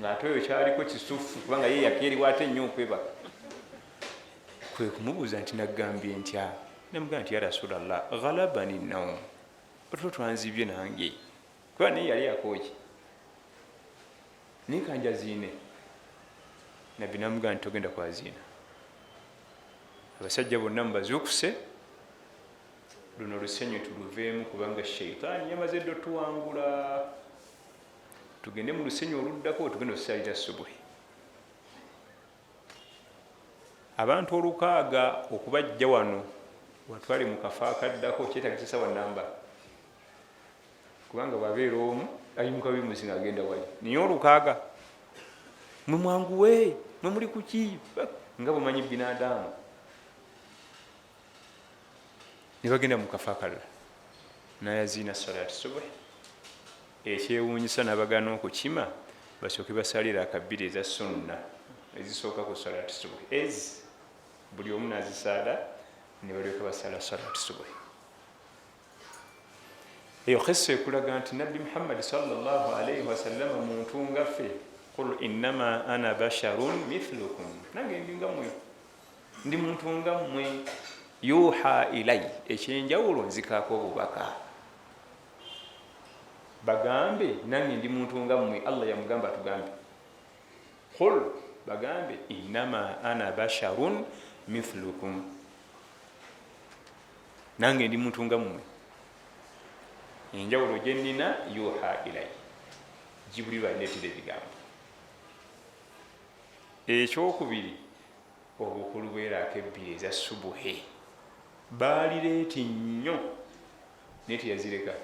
ng'ate oyo kyaliko kisufu kubanga ye yakeeriwa ate nnyo okwebaka kwe kumubuuza nti naggambye ntya namugamba nti ya Rasulallah ghalabani nawm otulo twanzibye nange kuba naye yali akooki naye kanja ziine nabbi namugamba nti togenda kwaziina abasajja bonna mubazuukuse luno olusenyu tuluveemu kubanga sheitaani yamaze dde otuwangula tugende mu lusenyu oluddako tugenda okusaalira subuhi abantu 600 okubajja wano watwale mu kafo akaddako kyetagisa wa namba kubanga bwabeera omu ayimuka bimusi ng'agenda wali niye 600 mwe mwanguwe mwe muli kuki nga bumanyi binadamu ne bagenda mu kafo akalala nayaziina salati subuhi ekyewuunyisa n'abagaana okukima basooke basalira akabbiri eza sunna ezisooka ku salati subuhi ezi buli omu nazisaala ne balyoka basala salati subuhi eyo khisa ekulaga nti nabbi Muhammad sallallahu alaihi wasallam muntu ngaffe qul innama ana basharun mithlukum nange ndi nga mmwe ndi muntu nga mmwe yuha ilay ekyenjawulo nzikaako obubaka bagambe nange ndi muntu nga mmwe Allah yamugamba tugambe qul bagambe innama ana basharun mithlukum nange ndi muntu nga mmwe enjawulo gye nnina yuha ilay Jibril aneetera ebigambo ekyokubiri obukulu bw'eraaka ebbiri eza subuhi baalireeti nnyo naye teyazireka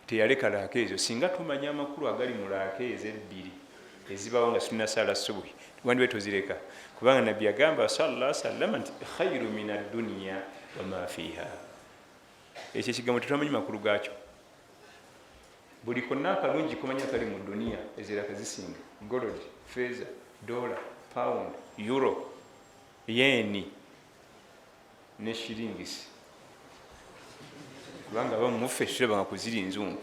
teyaleka laaka ezo singa tumanya amakulu agali mu laaka ezo ebbiri ezibawo nga tunnasaala subuhi wandibe tozireka kubanga nabbi yagamba sallallahu alaihi wasallam nti khairu min ad-dunya wa ma fiha ekyo ekigambo tetwamanyi makulu gaakyo buli konna akalungi kumanya kali mu duniya eziraka zisinga gold feza dollar pound euro yeni ne shiringisi kubanga abamu muffe tulabanga kuziri nzungu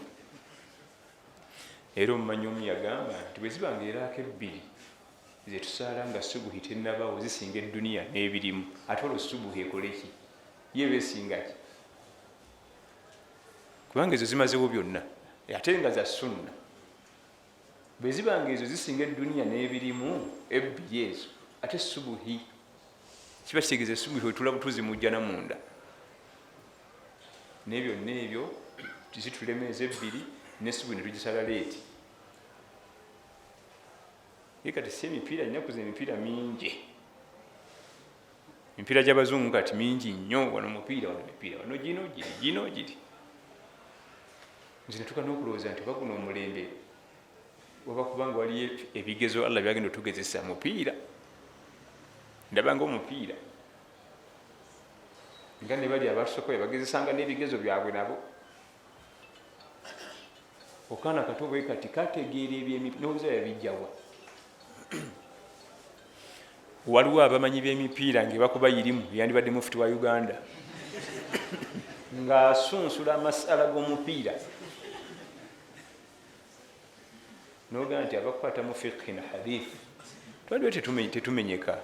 era omumanyi omu yagamba nti bwe zibanga eraaka ebbiri zetusaala nga subuhi tennabawo zisinga eduniya n'ebirimu ate olwo subuhi ekoleki ye besingaki kubanga ezo zimazewo byonna ate nga za sunna bwe zibanga ezo zisinga eduniya n'ebirimu ebbiri ezo ate subuhi kiba kitegeeza subuhi wetula butuzi mujja namunda nebyonna ebyo zitulemeeza ebbiri nesubuhi netugisala leeti ye kati si emipiira nnaku ze emipiira mingi emipiira gy'abazungu kati mingi nnyo wano mupiira wano mipiira wano gino giri nze netuka n'okulowooza nti oba guno omulembe oba kubanga waliyo ebigezo allah byagenda otugezesa mupiira ndabanga omupiira nga ne bali abatusooka bagezesanga n'ebigezo byabwe nabo okaana kato bwe kati kategeera eby'emipiira yabijjawa waliwo abamanyi b'emipiira ngaebakuba irimu yandibadde mufuti wa Uganda ng'asunsula amasala g'omupiira nogamba nti abakwata mu fiqhi na hadith twaliwo tetumenyeka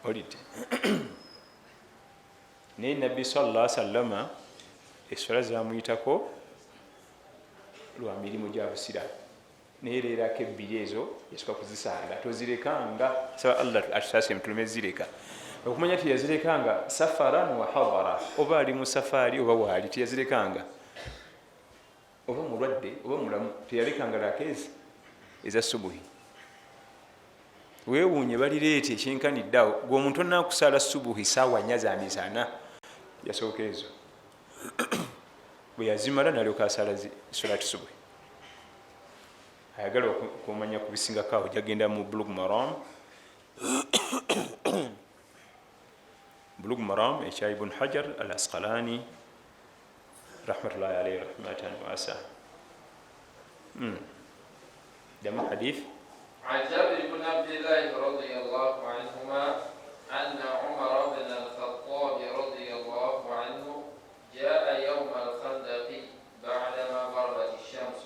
olite naye nabbi sallallahu alaihi wasallama eswala zamuyitako lwa mirimu gya busiraamu naye leerako ebbiri ezo yasooka kuzisanga tozirekanga saba allah atusaase mutulume zireka okumanya tiyazirekanga safaran wa hadara oba ali mu safaari oba waali tiyazirekanga oba mulwadde oba mulamu teyalekanga lakeezi eza subuhi weewuunye balireete ekyenkaniddeawo gwe omuntu onakusala subuhi saawa nnya za misana yasooka ezo bwe yazimala nalyoka asala solati subuhi ayagala okumanya ku bisingako awo jagenda mu bulug maram ekya ibn hajar al asqalani rahmatullahi alayhi rahmatan wasa دم الحديث عن جابر بن عبد الله رضي الله عنهما أن عمر بن الخطاب رضي الله عنه جاء يوم الخندق بعدما غربت الشمس.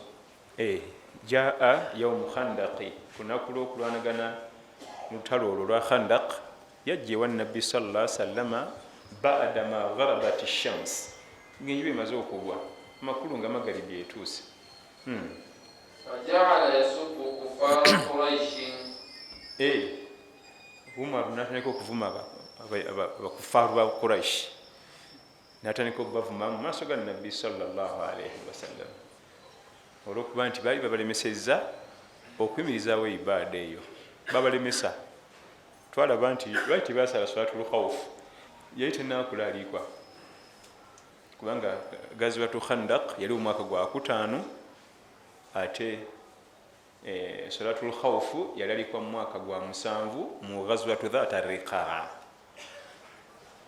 جاء يوم خندق كنا كلو كلنا جنا نتلو لورا خندق يجي والنبي صلى الله عليه وسلم بعدما غربت الشمس. نجيب مزوكوا ما كلنا ما قريب يتوس. فجعل يسب كفار قريش. عمر ناتنيكو كفما بكفار قريش. ناتنيكو بفما ما سوى النبي صلى الله عليه وسلم. olwokuba nti baali babalemesezza okuyimirizaawo ibaada eyo babalemesa twalaba nti lwaki tebasala salatul khawf yali tennakulaalikwa kubanga gazwatu khandaq yali omwaka gwa 5 ate salatul khawf yali alikwa mu mwaka gwa 7 mu ghazwatu dhata riqaa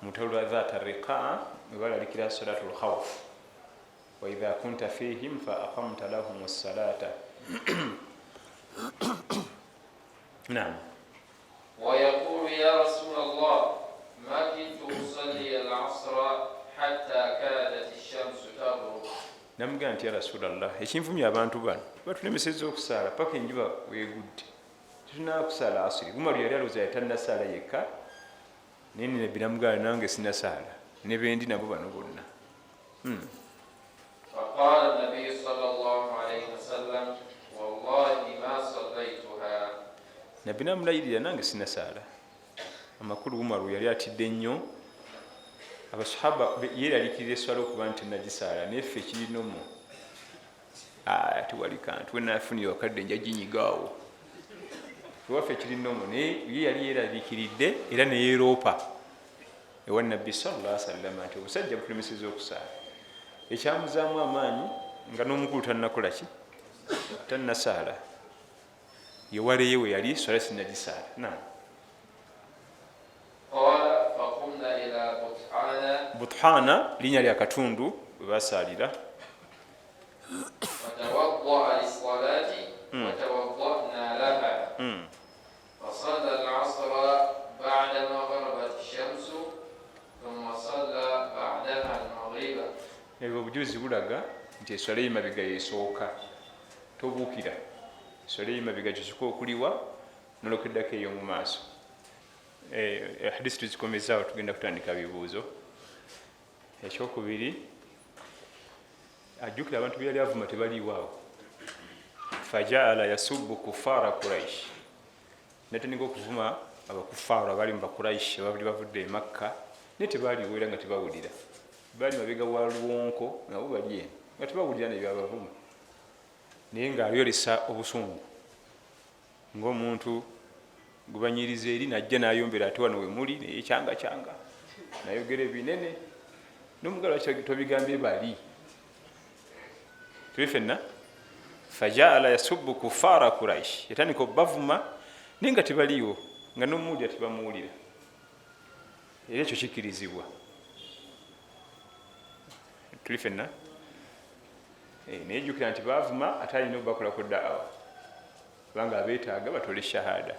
mutawla dhata riqaa balalikira salatul khawf وإذا كنت فيهم فأقمت لهم الصلاة. نعم. ويقول يا رسول الله ما كنت أصلي العصر حتى كادت الشمس تغرب. نمغا نti ya Rasulallah ekinvumya abantu bano batulemesezza okusaala paka enjuba weegudde tetunakusala asiri Umaru yali alowooza yatannasala yekka naye nabbi namugamba nange sinasaala ne bendi nabo bano bonna. فقال النبي صلى الله عليه وسلم والله ما صليتها. نبي namulayirira nange sinasaala amakulu Umaru yali atidde nnyo abasahaba yeeralikirira eswala okuba nti nagisaala neffe kirinomu tewali kantu wenafunire wakadde njaginyigaawo tewaffe kirinomu naye ye yali yeeralikiridde era neyeeroopa ewa nabbi sallallahu alaihi wasallam nti obusajja butulemesezza okusaala ekyamuzaamu amaanyi nga n'omukulu tannakola ki tannasaala yewaleyewe yali swala sinagisaala. Buthana linnya lya katundu bwe basaalira. Ebyo obujulizi bulaga nti eswala y'emabega yesooka tobuukira eswala y'emabega kyosooka okuliwa nolokeddako eyo mu maaso hadisi tuzikomezaawo tugenda kutandika bibuuzo. Ekyokubiri, ajjukira abantu byali avuma tebaliiwaawo. Fajaala yasubbu kufaara Quraish, natandika okuvuma abakufaara abali mu Bakuraishi abali bavudde e Makka, naye tebaaliwo era nga tebawulira. Baali mabega wa luwonko nabo bali eno nga tebawulira nebyabavuma, naye ng'alyolesa obusungu ng'omuntu gubanyiriza eri najja nayombera ate wano we muli neyekyanga nayogera ebinene n'omugalo tobigambye bali tuli fenna. Fajaala yasubbu kufaara Quraish, yatandika obavuma naye nga tebaliiwo, nga n'omuwulira tebamuwulira. Era ekyo kikkirizibwa. Tuli fenna naye jjukira nti baavuma ate alina obakolako daawa kubanga abeetaaga batole shahada.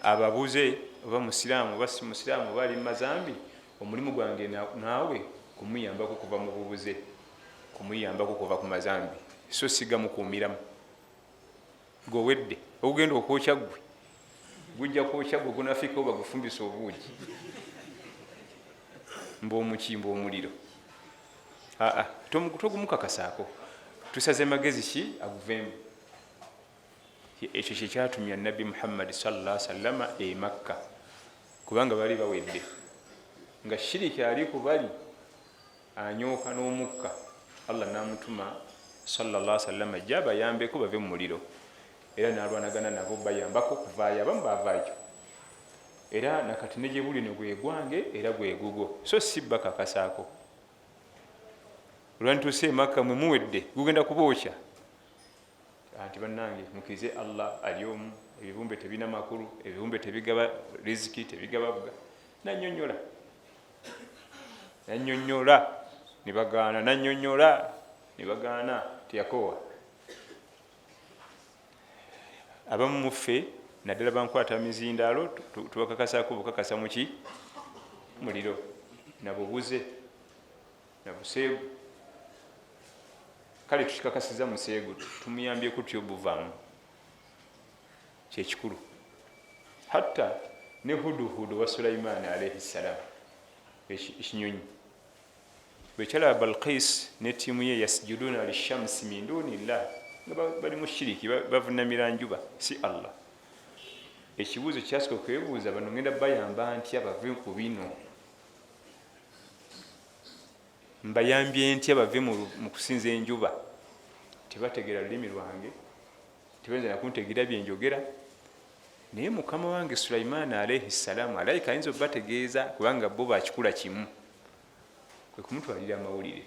Ababuze oba musiraamu oba si musiraamu oba ali mumazambi, omulimu gwange naawe kumuyambako kuva mu bubuze, kumuyambako kuva ku mazambi, so sigamukuumiramu. Gowedde ogugenda okwokya gwe gujja kwokya gwe gunafiika oba gufumbisa obuugi mbaomukimba omuliro. Togumukakasaako, tusaze magezi ki aguveemu. Ekyo kyekyatumya Nabbi Muhammad sallallahu alaihi wasallam e Makka, kubanga bali bawedde nga shiriki ali ku bali anyooka n'omukka. Allah namutuma sallallahu alaihi wasallam ajja bayambeko bave mu muliro, era nalwanagana nabo bayambako kuvaayo, abamu baavaayo. Era nakati ne gye buli ne gwe gwange era gwe gugwo, so si bakakasaako. Olwantuuse e Makka mwe muwedde gugenda kubookya anti bannange mukize Allah ali omu, ebibumbe tebina makulu, ebibumbe tebigaba riziki, tebigaba buga. Nannyonnyola ne bagaana teyakoowa. Abamu muffe naddala bankwata mizindaalo tubakakasaako bukakasa muki muliro, nabubuze nabuseegu. Kale tukikakasiza museegu, tumuyambyeku tutyo obuvaamu, kyekikulu. Hatta ne Huduhudu wa Sulaimaani alayhi salaam, ekinyonyi bwe kyalaba Balqis ne ttiimu ye yasjuduuna lishamsi min duunillah, nga bali mu shiriki, bavunamira njuba si Allah. Ekibuuzo kyasooka okwebuuza, bano ngenda bayamba ntya bave ku bino? Mbayambye ntya bave mu kusinza enjuba? Tebategeera lulimi lwange, tebayinza nakuntegeera byenjogera. Naye mukama wange Sulaimaani alayhi salaamu alayika ayinza obategeeza, kubanga bo bakikula kimu, kwe kumutwalira amawulire.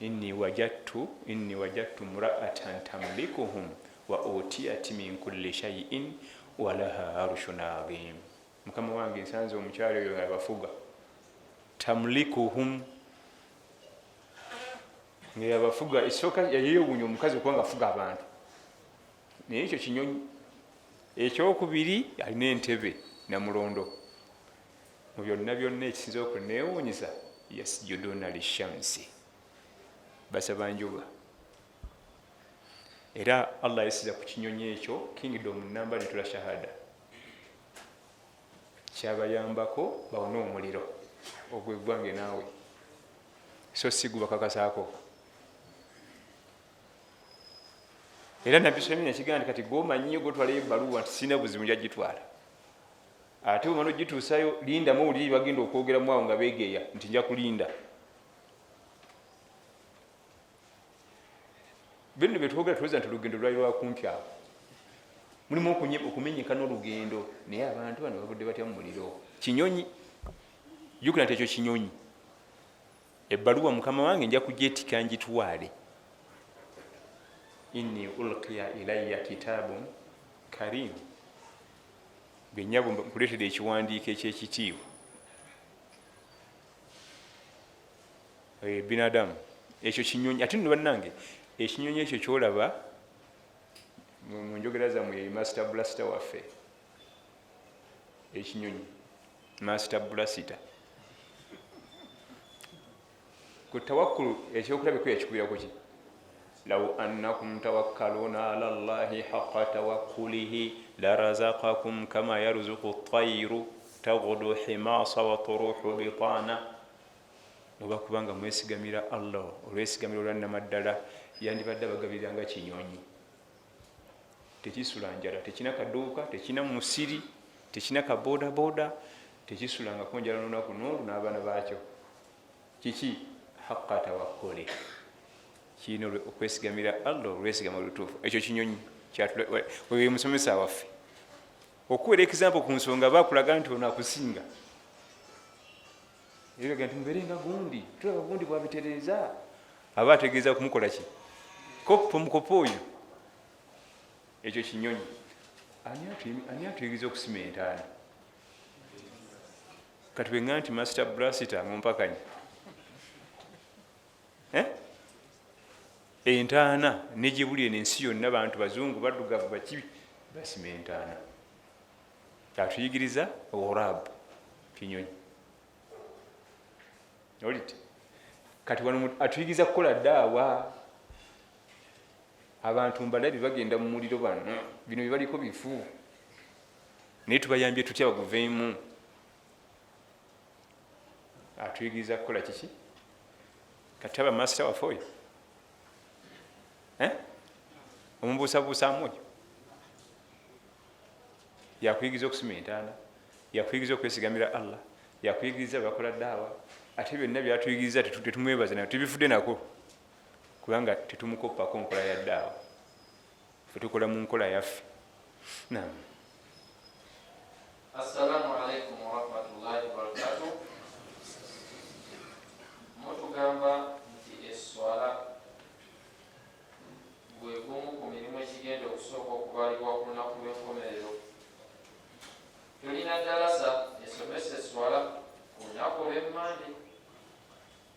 inni wajadtu muraatan tamlikuhum wa utiyat min kulli shay'in wa laha arshun azim. Mukama wange nsanze omukyalo oyo nga bafuga, tamlikuhum nga yabafuga. Esooka yayewuunya omukazi okubanga afuga abantu, naye ekyo kinyonyi. Ekyokubiri alina entebe namulondo. Mu byonna byonna ekisinza okuneewuunyisa, yasjuduuna lishamsi, basaba njuba. Era Allah yasiza ku kinyonyi ekyo kingdom namba netula shahada, kyabayambako bawone omuliro ogwe gwange naawe, so si gubakakasaako. Era Nabbi Sulaimaani ekigamba kati gwomanyi gotwala ebbaluwa nti sina buzibu nja gitwala, ate omala ogituusayo lindamu owuliri bagenda okwogeramu awo nga beegeeya nti nja kulinda. Bino byetwogera tuweza nti olugendo lwali lwakumpi awo, mulimu okumenyeka n'olugendo, naye abantu bano bavudde batya mu muliro. Kinyonyi, jjukira nti ekyo kinyonyi. Ebbaluwa mukama wange nja kugyetika ngitwale. Inni ulqiya ilayya kitabun karim, byennyabo nkuleetedde ekiwandiiko ekyekitiibwa. Binadamu ekyo kinyonyi. Ate nno bannange, ekinyonyi ekyo kyolaba mu njogera zammwe, master blaster waffe, ekinyonyi master blaster ku tawakkulu, ekyokulabeko yakikubira ku ki? Law annakum tawakkaluna ala Allahi haqqa tawakkulihi larazaqakum kama yarzuqu at-tayru taghdu himasa wa turuhu bitana. Oba kubanga mwesigamira Allah, olwesigamira olwannamaddala, yandibadde abagabiriranga kinyonyi. Tekisula njala, tekina kaduuka, tekina musiri, tekina kabodaboda, tekisulangako njala n'olunaku n'olwo n'abaana baakyo. Kiki? Haqqa tawakkuli. Kino okwesigamira Allah, olwesigama olutuufu. Ekyo kinyonyi wewe musomesa waffe okuwera example ku nsonga bakulaga nti ono akusinga. Eraga nti mubeerenga gundi, tulaba gundi bwabitereeza aba ategeeza kumukola ki? Kopo mukopo oyo. Ekyo kinyonyi. Ani atuyigiriza okusima entaana? Katuwenga nti Master Blaster mumpakanya. Entaana ne gye buli eno ensi yonna abantu bazungu baddugavu bakibi basima entaana. Atuyigiriza Orabu kinyonyi. Olite kati wano atuyigiriza kukola ddaawa. Abantu mbalabi bagenda mu muliro bano, bino bibaliko bifu, naye tubayambye tutya baguveemu? Atuyigiriza kukola kiki? Kati aba master waffe oyo omumbuusabuusaamu oyo yakuyigiriza okusima entaana, yakuyigiriza okwesigamira Allah, yakuyigiriza bakola ddaawa. Ate byonna byatuyigiriza tetumwebaza nayo, tubifudde nako kubanga tetumukoppako nkola ya ddaawa, fe tukola mu nkola yaffe. Naam. Assalamu alaikum warahmatullahi wabarakatuh. Mutugamba nti eswala gwe gumu ku mirimu ekigenda okusooka okubalibwa ku lunaku lw'enkomerero. Tulina dalasa esomesa eswala ku lunaku olw'emmande,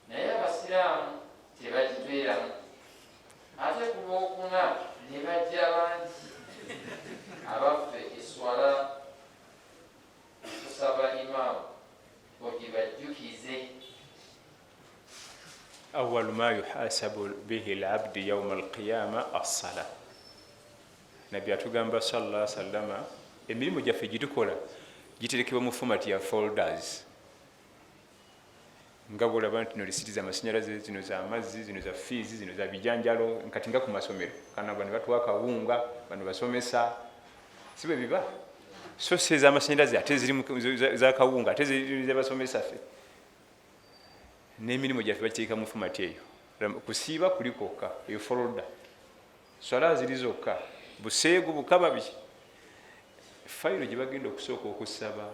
naye abasiraamu tebagibeeramu. Ate ku lwokuna ne bajja bangi abaffe eswala tusaba imaamu ogibajjukize. أول ما يحاسب به العبد يوم القيامة الصلاة. نبي atugamba sallallahu alaihi wasallam emirimu gyaffe gitukola giterekebwa mu format ya folders. Nga bwolaba nti no lisiti z'amasanyalaze, zino za mazzi, zino za fees, zino za bijanjalo, nkati nga ku masomero kana bano batuwa kawunga, bano basomesa, si bwe biba. So se z'amasanyalaze ate ziri za kawunga, ate ziri za basomesa ffe. N'emirimu gyaffe bakiteeka mu format eyo. Kusiiba kuli kwokka, eyo folder. Swala ziri zokka, buseegu bukababi. Fayiro gye bagenda okusooka okusaba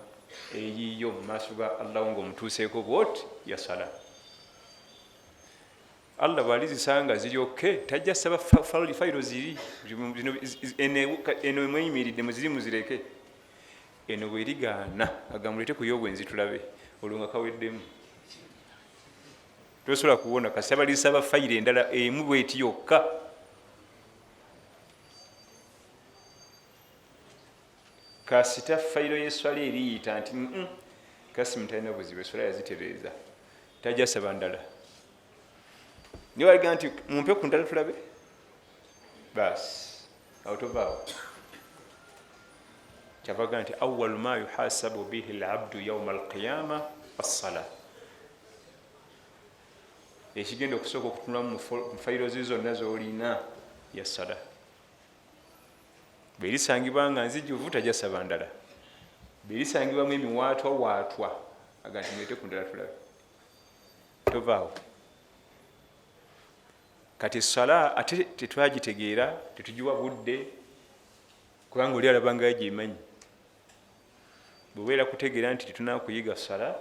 eyiyo mu maaso ga Allah ng'omutuuseeko bw'oti ya sala. Allah bw'alizisanga ziri okke, tajja saba fayiro ziri eno mweyimiridde muziri muzireke. Eno bw'erigaana agambulete ku y'obwenzi tulabe olwo nga kaweddemu. Tosobola kuwona kasaba lisaba fayiro endala emu bw'eti yokka. Kasita fayiro y'eswala eriyita nti kasi mutalina buzibu eswala yazitereeza, tajja saba ndala. Niye waliga nti mumpe ku ndala tulabe, baasi awo tovaawo. Kyavaga nti awwalu ma yuhasabu bihi al-abdu yawma al-qiyama as-sala. Ekigenda okusooka okutunulamu mu fayiro zi zonna z'olina ya sala. Bwerisangibwa nga nzijuvu tajja saba ndala. Bwerisangibwamu emiwaatwawaatwa aga nti mulete ku ndala tulabe, tovaawo. Kati sala ate tetwagitegeera, tetugiwa budde kubanga oli alaba nga yagimanyi. Bwebeera kutegeera nti tetunakuyiga sala,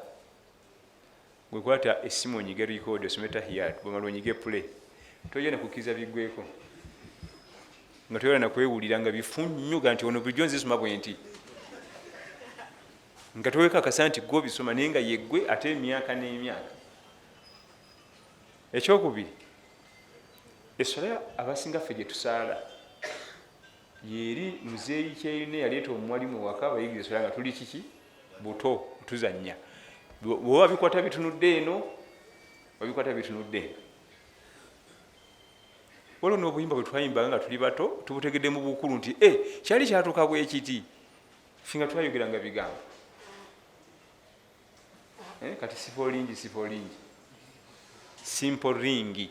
gwe kwata essimu onyige record osome tahiyat, bw'omala onyige play, tojja nakukkiriza biggweko nga toyagala nakwewulira nga bifunnyuga nti ono bulijjo nzisoma bwe nti nga towekakasa nti gwe obisoma naye nga yeggwe ate emyaka n'emyaka. Ekyokubiri, essola abasinga ffe gye tusaala yeri muzeeyi kyeyine yaleeta omuwalimu waka bayigiriza essola nga tuli kiki buto tuzannya. Bw'oba bikwata bitunudde eno, obikwata bitunudde eno. waliwo n'obuyimba bwe twayimbanga nga tuli bato tubutegedde mu bukulu nti kyali kyatuuka bwekiti ffe nga twayogeranga bigambo kati sifolingi simple ring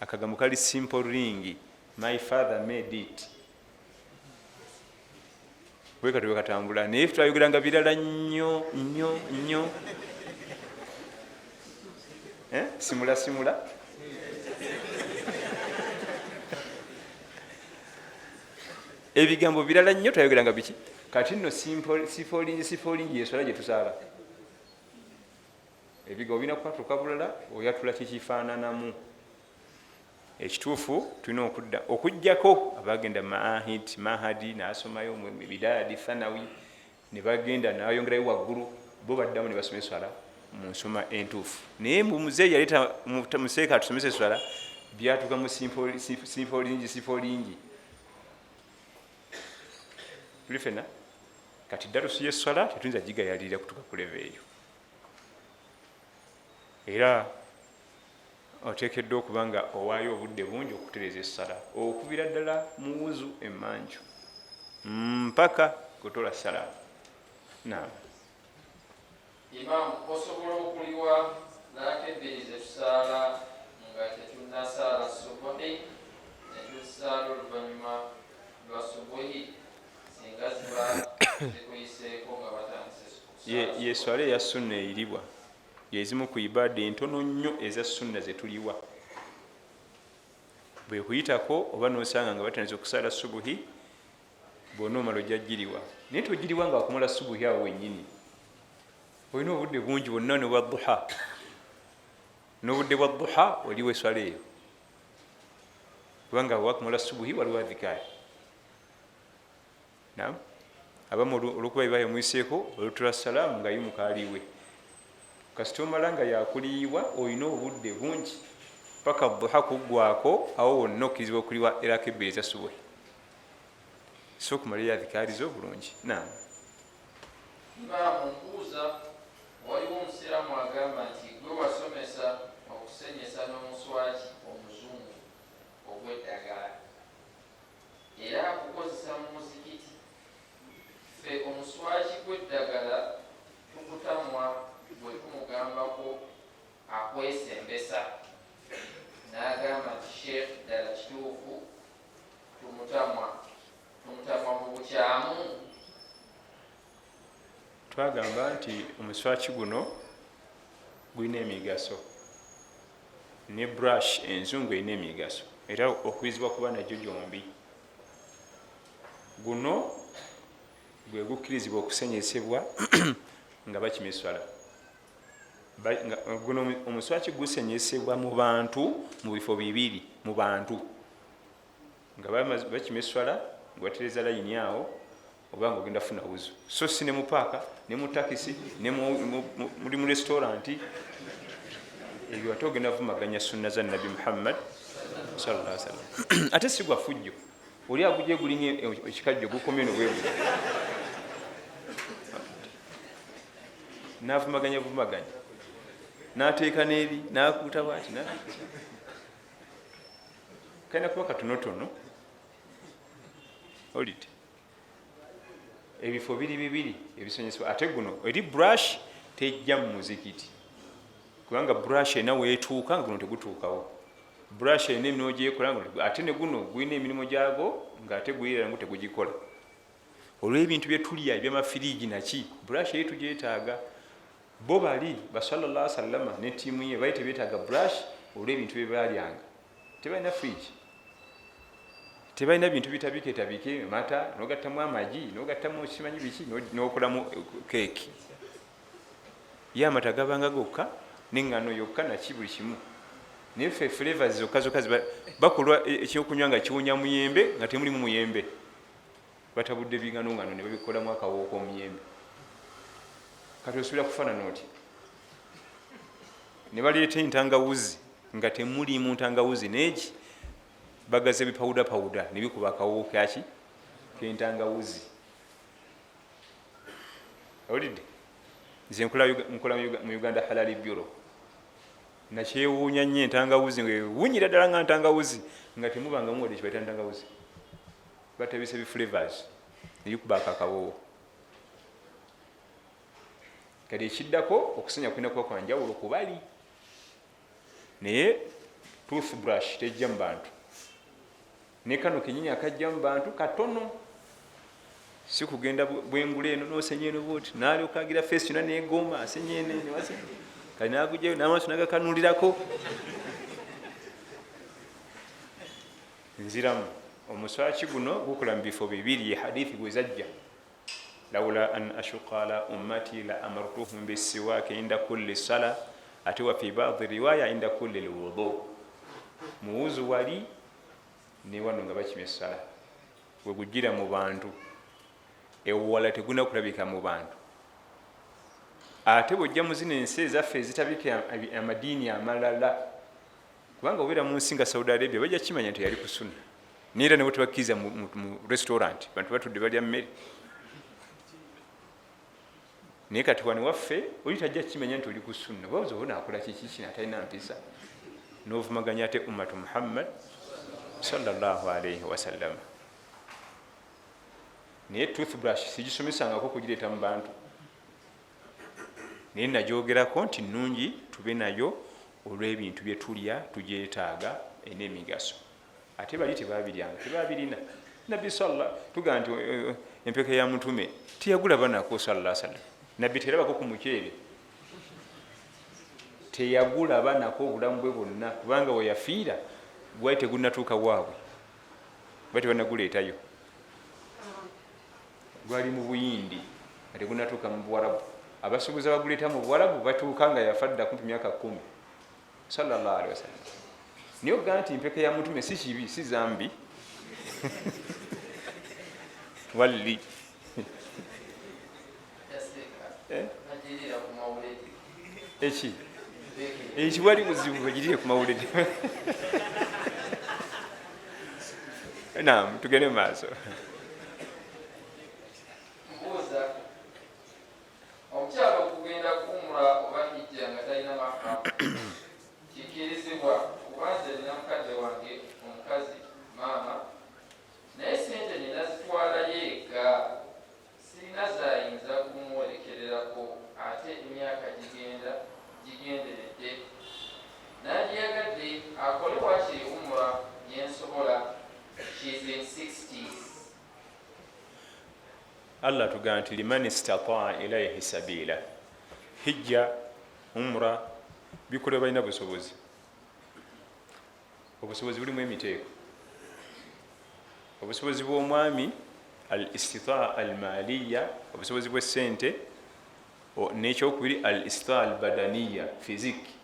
akagambo kali simple ring my father made it wekati wekatambula naye ffe twayogeranga birala nnyo simula ebigambo birala nnyo twayogeranga biki kati nno sifolingi yeswala gyetusaala ebigambo birina kukwatuka bulala oyatula kikifaananamu ekituufu tulina okujjako abagenda mahadi nasomayo bidadi thanawi nebagenda nayongerayo waggulu bo baddamu nebasoma eswala mu nsoma entuufu naye muzeeyi yaleeta museeka tusomesa eswala byatuuka mu sifolingi tuli fena kati darusu yeswala tetuyinza gigayalirira kutuka ku leva eyo era oteekeddwa okuba nga owaayo obudde bungi okutereeza essala okubira ddala mu wuzu emanju mpaka kutola salaamu. Naam. Imam osobola okuliwa n'akebbiriza tusaala nga tetunnasaala subuhi netusaala oluvannyuma lwa subuhi singa ziba zikuyiseeko nga batandise yeswala eya sunna eyiribwa yezimu ku ibaada entono nnyo eza sunna zetuliwa bwe kuyitako oba nosanga nga batandise okusaala subuhi bwona omala ojjagiriwa naye togiriwa nga wakumala subuhi awo wennyini olina obudde bungi bwonna ne bwa duha n'obudde bwa duha oliwo eswala eyo kubanga wakumala subuhi waliwo adhikaari. Naam. Abamu olwokuba ebayo mwiseeko olutula salaamu nga yimuka aliwe kasita omala nga yakuliibwa olina obudde bungi paka duha kuggwako awo wonna okkirizibwa okuliwa erako ebbiri eza subuhi so okumalayo adhikaari zo bulungi. Naam. Imaamu mbuuza waliwo omusiraamu agamba nti gwe wasomesa okusenyesa n'omuswaki omuzungu ogw'eddagala era akukozesa mu muzikiti ffe omuswaki gw'eddagala tukutamwa bwe tumugambako akwesembesa n'agamba nti sheekh ddala kituufu tumutamwa mu bukyamu. Twagamba nti omuswaki guno gulina emigaso ne brush enzungu erina emigaso era okubizibwa kuba najjo gyombi. Guno gwe gukkirizibwa okusenyesebwa nga bakima eswala. Guno omuswaki gusenyesebwa mu bantu mu bifo bibiri mu bantu nga bakima eswala nga batereza layini awo oba nga ogenda funa wuzu so si ne mu paaka ne mu takisi ne muli mu restauranti ebyo ate ogenda vumaganya sunna za nabi Muhammad sallallahu alaihi wasallam. Ate si gwa fujjo oli agujje gulinye ekikajjo gukomye nobwebu navumaganya n'ateeka n'eri n'akuuta bwati kalina kuba katonotono olite ebifo biri bibiri ebisonyesebwa ate guno eri brush tejja mu muzikiti kubanga brush ena weetuuka nga guno tegutuukawo brush ena emirimu gyekola ate ne guno gulina emirimu gyago nga ate guyirira ngu tegugikola olw'ebintu byetulya ebyamafiriji naki brush eyo tugyetaaga bo bali basallallahu alaihi wasallam ne tiimu ye bali tebeetaaga brush olw'ebintu bye balyanga tebalina fridge tebalina bintu bitabike mata nogattamu amagi nogattamu kimanyi biki nokolamu keeki ye amata gabanga gokka n'eŋŋano yokka naki buli kimu naye ffe flavors zokka bakolwa ekyokunywa nga kiwonya muyembe nga temulimu muyembe batabudde biŋŋano ne babikolamu akawo k'omuyembe kati osobola kufaanana oti ne baleeta entangawuzi nga temulimu ntangawuzi neeki bagaze bipawuda ne bikuba akawo kaki k'entangawuzi. Olidde nze nkola mu Uganda Halal Bureau nakyewuunya nnyo entangawuzi ngewunyira ddala nga ntangawuzi nga temubangamu wadde kibaita ntangawuzi batebise biflavors erikubaako akawoowo kati ekiddako okusenya kulina kuba kwanjawulo kubali naye toothbrush tejja mu bantu ne kano kenyini akajja mu bantu katono si kugenda bwengula eno nosenya eno bwoti nalyoka agira face yona negoma asenya ene kali nagujayo namaaso nagakanulirako nziramu omuswaki guno gukola mu bifo bibiri hadithi bwezajja laula an ashuqa ala ummati la amartuhum bisiwaki inda kulli sala ate wa fi badi riwaya inda kulli lwudu muwuzu wali ne wano nga bakimya essala wegujira mu bantu ewala teguna kulabika mu bantu ate bwojja mu zino ensi ezaffe ezitabika amadiini amalala kubanga obeera mu nsi nga Saudi Arabia bajja kimanya nti yali ku sunna neera ne bwetebakkiriza mu restaurant bantu batudde balya mmere naye kati wano waffe oli tajja kimanya nti oli ku sunna babuza oba naakola kiki kino atalina mpisa n'ovumaganya ate ummatu Muhammad sallallahu alayhi wasallam naye toothbrush sigisomesangako kugireeta mu bantu naye nagyogerako nti nungi tube nayo olw'ebintu byetulya tugyetaaga en'emigaso ate bali tebabiryanga tebabirina nabbi tugaa nti empeka ya mutume teyagula banako sallallahu sallam nabbi terabako ku muceere teyagula banako obulamu bwe bwonna kubanga weyafiira gwali tegunnatuuka waabwe bati banaguleetayo gwali mu buyindi ate gunnatuuka mu buwarabu abasuubuzi abaguleeta mu buwarabu batuuka nga yafadda kumpi myaka 10 sallallahu alaihi wasallam niyo gaa nti mpeka ya mutume si kibi si zambi walli eki ekiwali buzibu bagirire ku mawulire naam tugende maaso omukyalo okugenda kumula oba hijja nga talina mahram kikirizibwa kubanze nina mukadde wange omukazi maama naye sente ninazitwala yeeka sirina zayinza kumwolekererako ate emyaka gigenderedde nagiyagadde akole wakiri umura yensobola she's in 60s. Allah tugaa nti liman istataa ilaihi sabila hijja umra bikolebwa balina busobozi obusobozi bulimu emiteeko obusobozi bw'omwami al istitaa al maliya obusobozi bw'essente n'ekyokubiri al istitaa al badaniya fiziki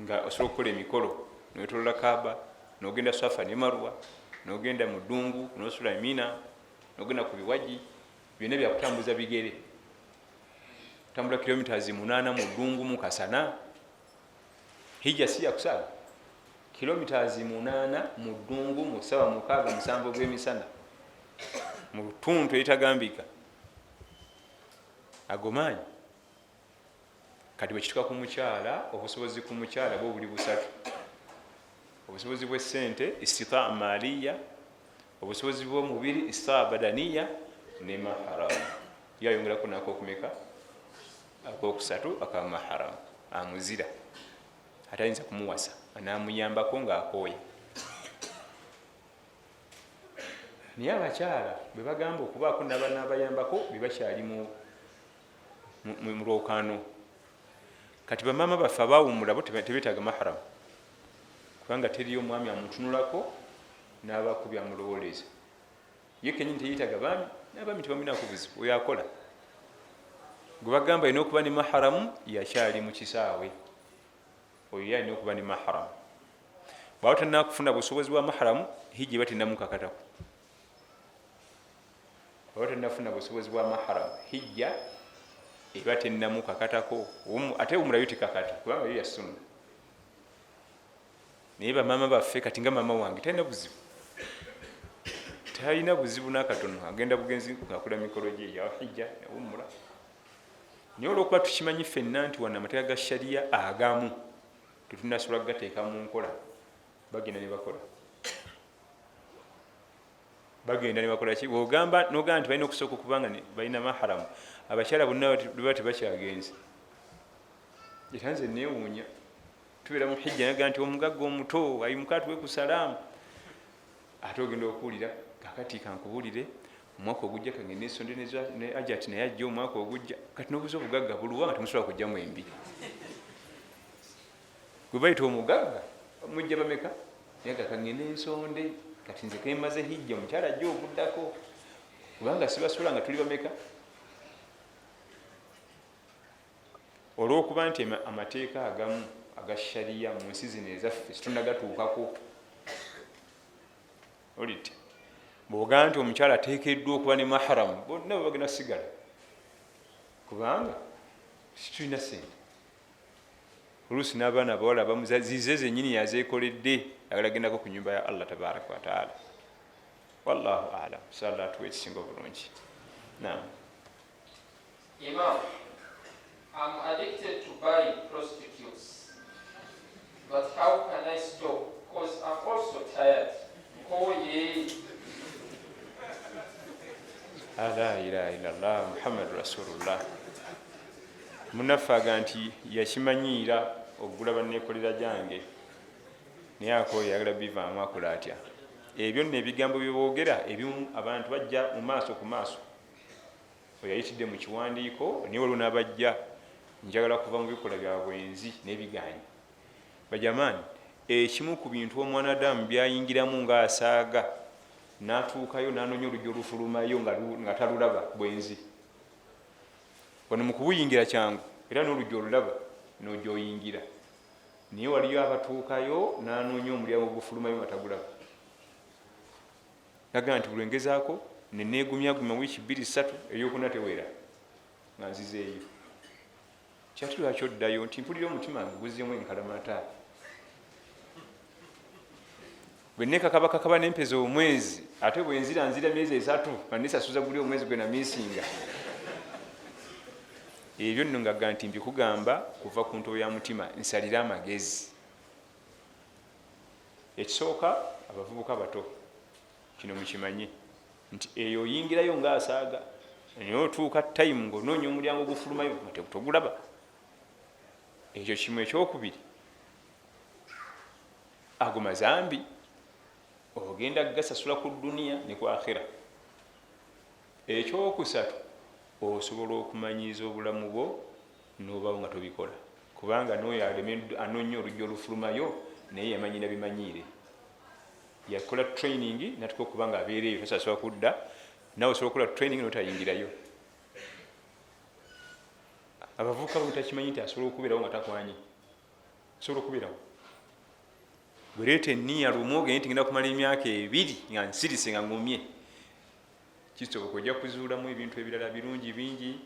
nga osobola okukola emikolo notolola kaaba nogenda safa ne marwa nogenda mu ddungu nosula Mina nogenda ku biwaji byonna byakutambuza bigere kutambula kilomita 8 mu ddungu mu kasana hijja si yakusala kilomita 8 mu ddungu mu sawa 6-7 gw'emisana mu tuntu etagambika agomanyi kati bwekituka ku mukyala obusobozi ku mukyala bwo buli busatu obusobozi bw'essente istitaa maliya obusobozi bw'omubiri istitaa badaniya ne maharamu yayongerako nako okumeka akokusatu aka maharamu amuzira atayinza kumuwasa anamuyambako ng'akooya naye abakyala bwe bagamba okubaako n'abayambako bwe bakyali mu lwokaano kati bamaama baffe abawumula bo tebetaaga maharamu kubanga teriyo omwami amutunulako n'abakubya mulowooleza ye kenyini teyitaga baami n'abaami tebamulinako buzibu oyo akola gwe bagamba alina okuba ne maharamu yakyali mu kisaawe oyo ye alina okuba ne maharamu bwaba tanakufuna busobozi bwa maharamu hijja eba tenamukakatako bwaba tanafuna busobozi bwa maharamu hijja eba tenamukakatako ate omulayo tekakata kubanga yo yasunna naye bamaama baffe kati nga maama wange talina buzibu talina buzibu nakatono agenda bugenzi ngakola mikolo gye ya hijja yawumula naye olwokuba tukimanyi ffenna nti wana amateeka ga shariya agamu tetunasobola kugateeka mu nkola bagenda ne bakola ki bwogamba nogamba nti balina okusooka okubanga balina maharamu abakyala bonna lweba tebakyagenze era nze neewuunya tubeera mu hijja naga nti omugagga omuto ayimuka atuwe ku salaamu ate ogenda okuwulira kakati kankubuulire omwaka ogujja kagenda ensonde ne ajati naye ajja omwaka ogujja kati nobuza obugagga buluwa nga temusobola kujjamu embi gwe bayita omugagga mujja bameka naye gakagenda ensonde kati nze kemaze hijja omukyala ajja oguddako kubanga sibasobola nga tuli bameka olwokuba nti amateeka agamu aga shariya mu nsi zino ezaffe situnagatuukako olite bwogamba nti omukyala ateekeddwa okuba ne maharamu bonna babagenda sigala kubanga situlina sente oluusi n'abaana abawala bamuzize zenyini yazeekoledde agalagendako ku nyumba ya allah tabaraka wataala wallahu alam sala atuwa ekisinga obulungi naam Imam, I'm addicted to buying prostitutes, but how can I stop? Because I'm also tired. Oh yeah. La ilaha illallah muhammadu rasulullah munaffe aga nti yakimanyiira okugula banneekolera gyange naye akooyo yagala bivaamu akola atya ebyo nno ebigambo byeboogera ebimu abantu bajja mu maaso ku maaso oyayitidde mu kiwandiiko niye waliwo n'abajja njagala kuva mu bikola bya bwenzi n'ebiganyi bajamaani ekimu ku bintu omwanadamu byayingiramu ng'asaaga n'atuukayo n'anoonya oluggi olufulumayo nga talulaba bwenzi wano mu kubuyingira kyangu era n'oluggi olulaba n'ojja oyingira naye waliyo abatuukayo n'anoonya omulyango ogufulumayo nga tagulaba naga nti bulwengezaako neneegumyagumya wiiki 2-3 eyokuna teweera nga nzizeeyo kyati lwaki oddayo nti mpulira omutima wange guzzemu enkalamata bwenekakabakakaba nempeza omwezi ate bwenzira myezi 3 banesasuza buli omwezi gwe namisinga ebyo nno ngaga nti mbikugamba kuva ku ntobo ya mutima nsalira amagezi ekisooka abavubuka bato kino mukimanye nti eyo oyingirayo ngaasaaga naye otuuka time ngaonoonya omulyango ogufulumayo togulaba ekyo kimu ekyokubiri ago mazambi ogenda gasasula ku duniya ne ku akhira ekyokusatu osobola okumanyiiza obulamu bwo nobawo nga tobikola kubanga noyo anoonya oluggi olufulumayo naye yamanyira bimanyiire yakola training natuka okuba nga abeereeyo tosasula kudda nawe osobola okukola training notayingirayo abavubuka bwetakimanyi nti asobola okubeerawo nga takwanyi asobola okubeerawo bwereeta eniya lumu ogende nti ngenda kumala emyaka 2 nga nsirise nga ngumye kisoboka ojja kuzuulamu ebintu ebirala birungi bingi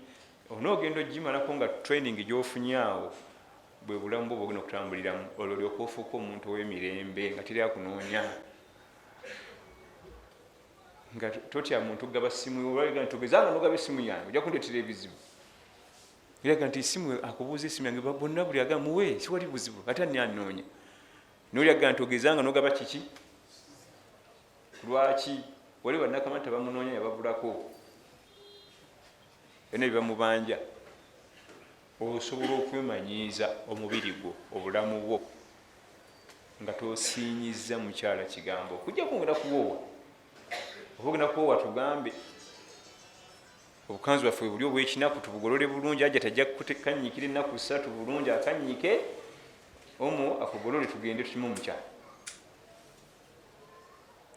onoogenda ogimalako nga training gyofunyaawo bwe bulamu bwo bwogenda okutambuliramu olwo olyoka ofuuka omuntu ow'emirembe nga teri akunoonya nga totya muntu gaba simu olwaga nti ogezanga nogaba esimu yange ojja kundeetera ebizibu eraga nti simu akubuuza esimu yange bonna buli aga muwe siwali buzibu ate ani anoonya nolyaga nti ogezanga nogaba kiki lwaki wali bannakama nti bamunoonya yababulako byonna byebamubanja osobola okwemanyiiza omubiri gwo obulamu bwo nga tosiinyiza mukyala kigambo kujja kwongera kuwoowa oba ogenda kuwoowa tugambe obukanzi bwaffe buli obwekinaku tubugolole bulungi ajja tajja kanyikira ennaku 3 bulungi akanyike omwo akugolole tugende tukimu omukyala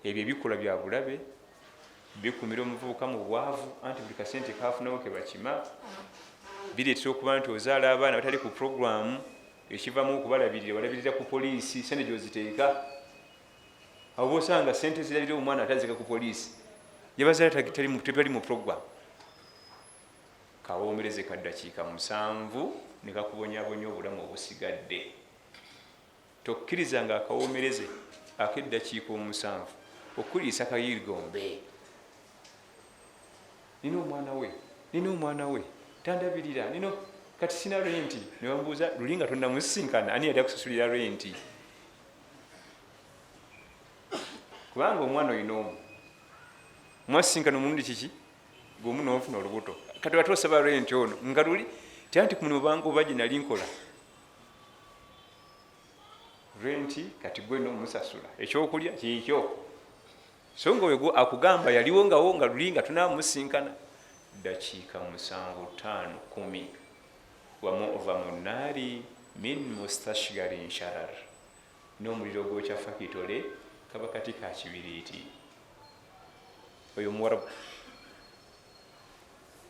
ebyo ebikola bya bulabe bikumira omuvubuka mu bwavu anti buli kasente kafunawo kebakima bireetera okuba nti ozaala abaana batali ku programu ekivamu okubalabirira balabirira ku poliisi sente gyoziteeka abo osanga sente zirabira omwana atazika ku poliisi yabazaala tebali mu programu kawoomereze kaddakiika 7 ne kakubonyabonya obulamu obusigadde tokkiriza nga akawoomereze ak'eddakiika 7 okuliisa kayirigombe nina omwana we tandabirira nino kati sina renti newambuuza luli nga tonnamusisinkana ani yali akusasulira renti kubanga omwana oyina omu mwasisinkana omulundi kiki gwomu nofuna olubuto kati ate osaba renti ono nga luli tyanti kumulimu banga oba gye nali nkola renti kati gwe nomusasula ekyokulya kikyo so nga wego akugamba yaliwo ngawo nga luli nga tunamusinkana dakiika 7-5-10 wamuva mu naari min mustashgarin sharar n'omuliro gwokya fakitole kaba kati ka kibiriiti oyo muwarabu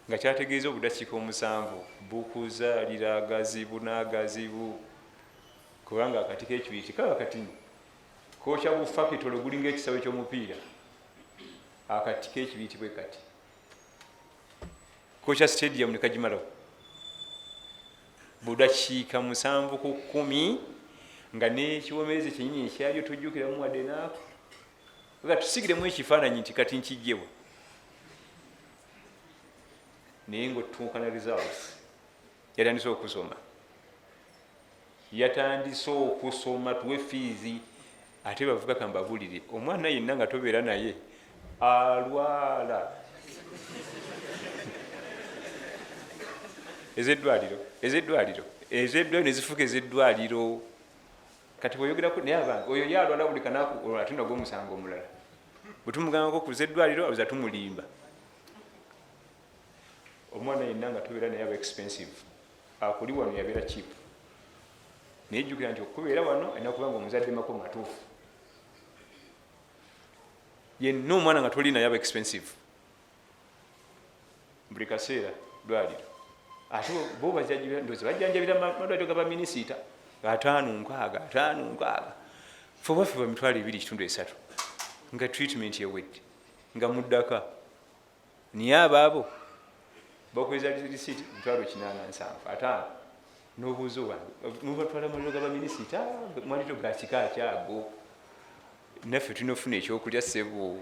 nga kyategeeza obudakiika 7 bukuzaalira agazibu n'agazibu kubanga akati k'ekibiriiti kaba katini kokya bufakitole gulinga ekisawe ky'omupiira akati k'ekibiriiti bwe kati kokya stadium nekagimalawo budakiika 7-10 nga nekiwomereze kyenyini ekyalyo tojjukiramu wadde naako nga tusigiremu ekifaananyi nti kati nkijjewa naye ngaotutuukana results yatandise okusoma tuwe fiizi ate bavuga kambabulire omwana yenna nga tobeera naye alwala ezeddwaliro nezifuuka ezeddwaliro kati bweyogerako naye abange oyo yalwala buli kanaku ate nagwo omusango omulala bwetumugambako ku zeddwaliro abuza tumulimba omwana yenna nga tobeera naye aba expensive akuli wano yabeera cheap naye jjukira nti okubeera wano alina kubanga omuzadde mako matuufu yenna omwana nga toli naye aba expensive buli kaseera dwaliro ate bo bajjanjabira malwaliro ga baminisita 5-6 fe baffe ba 2-3 nga treatment yewedde nga muddaka niye abaabo bakweza risiti 87 n'obuuzo wange mubatwala maliro ga baminisita maliro ga kika kyago naffe tunofuna ekyokulya ssebo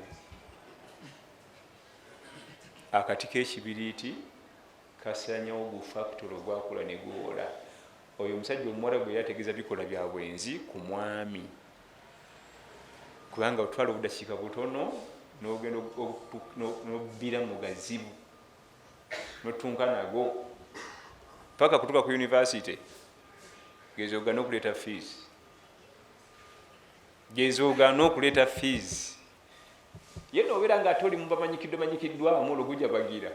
akati k'ekibiriiti kasanyawo gufactory ogwakula ne guwola oyo omusajja omuwala gwe yategeeza bikola bya bwenzi ku mwami kubanga otwala obudakiika butono n'ogenda nobbira mu gazibu notunka nago paka kutuka ku university gezoogana okuleeta fees ye nobeera nga ate oli mubamanyikiddwamu olwo gujja bagira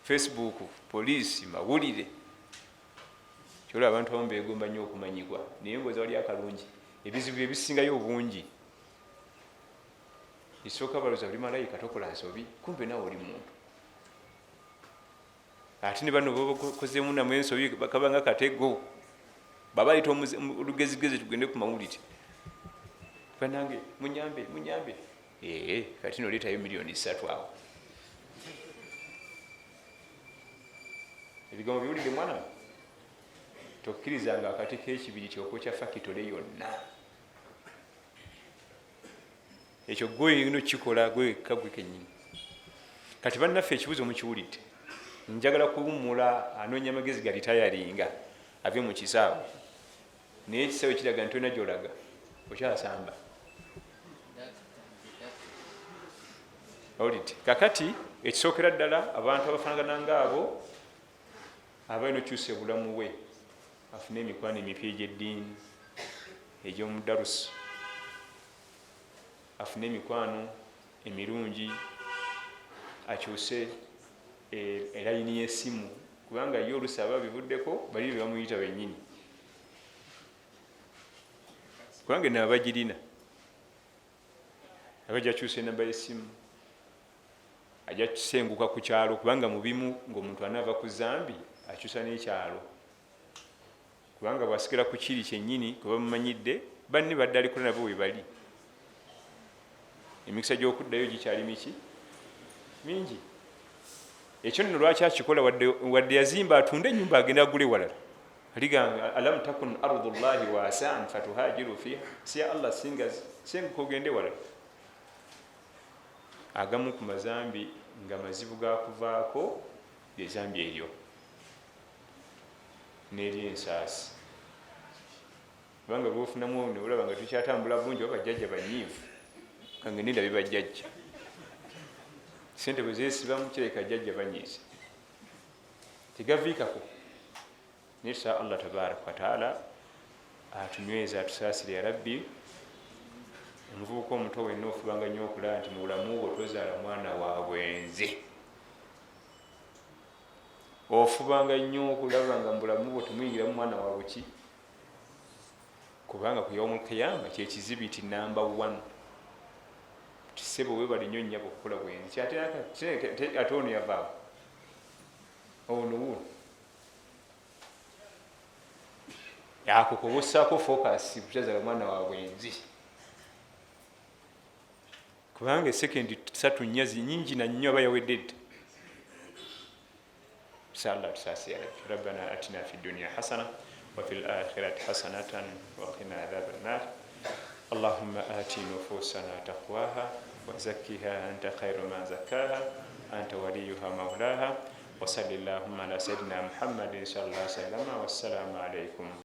Facebook, poliisi, mawulire kyolwa abantu abamu beegomba nnyo okumanyibwa naye ngoza wali akalungi ebizibu ebisingayo obungi isooka balooza oli malayika tokola nsobi kumbe nawe oli muntu ate ne bano bakozeemu namu ensobi bakabanga katego babayita olugezigezi tugende ku mawulire banange munyambe kati noleetayo $3,000,000 awo ebigambo biwulidde mwana tokkirizanga akati k'ekibiriiti okwokya fakitole yonna ekyo gweino kikola gwekka gwe kennyini kati bannaffe ekibuzo mukiwulidde njagala kuwummula anoonya amagezi galitayalinga ave mu kisaawe naye ekisaawe kiraga nti olina gyolaga okyasamba olidde kakati ekisookera ddala abantu abafaanagana ngaabo abalina okyusa obulamu bwe afune emikwano emipya egy'eddiini egy'omudarusu afune emikwano emirungi akyuse elayini y'essimu kubanga ye olusi aba bivuddeko bali be bamuyita bennyini kubanga naaba bagirina abajja akyusa enamba y'essimu ajja kusenguka ku kyalo kubanga mu bimu ng'omuntu anaava ku zambi akyusa n'ekyalo kubanga bwasigala ku kiri kyennyini kwe bamumanyidde banne baddaliko nabo we bali emikisa gy'okuddayo gikyali miki mingi ekyo nno lwaki akikola wadde yazimba atunde ennyumba agenda agule walala aliganga alam takun ardullahi waasaan fatuhajiru fiha si ya allah senguka ogende walala agamu ku mazambi nga mazibu gakuvaako lyezambi eryo n'eri ensaasi. Kubanga bwofunamu ne olaba nga tukyatambula bungi oba bajjajja banyiivu, kange nindabe bajjajja sente bwe zeesibamu kireka jjajja banyiize tegaviikako. naye tusaa Allah tabaraka wataala atunyweza atusaasire ya rabbi. Omuvubuka omuto wenna ofubanga nnyo okulaba nti mu bulamu bwo tozaala mwana wa bwenzi, ofubanga nnyo okulaba nga mu bulamu bwo temuyingiramu mwana wa buki, kubanga ku yawmul qiyama kyekizibiti namba 1. Tisebo webale nnyo nnyabo okukola bwenzi ate ono yavaawo ono wuno ako kobaossaako focus kutazaala mwana wa bwenzi, kubanga esekendi 3 nnya zinyingi na nnyo aba yawedde dda. Allah tusaasire ya rabbi. Rabbana atina fi dunya hasana wa fil akhirati hasanatan wa qina adhaban nar. Allahumma ati nufusana taqwaha wa zakkiha anta khairu man zakkaha anta waliyuha mawlaha wa sallallahu ala sayyidina Muhammadin sallallahu alaihi wasallam. Wassalamu alaikum.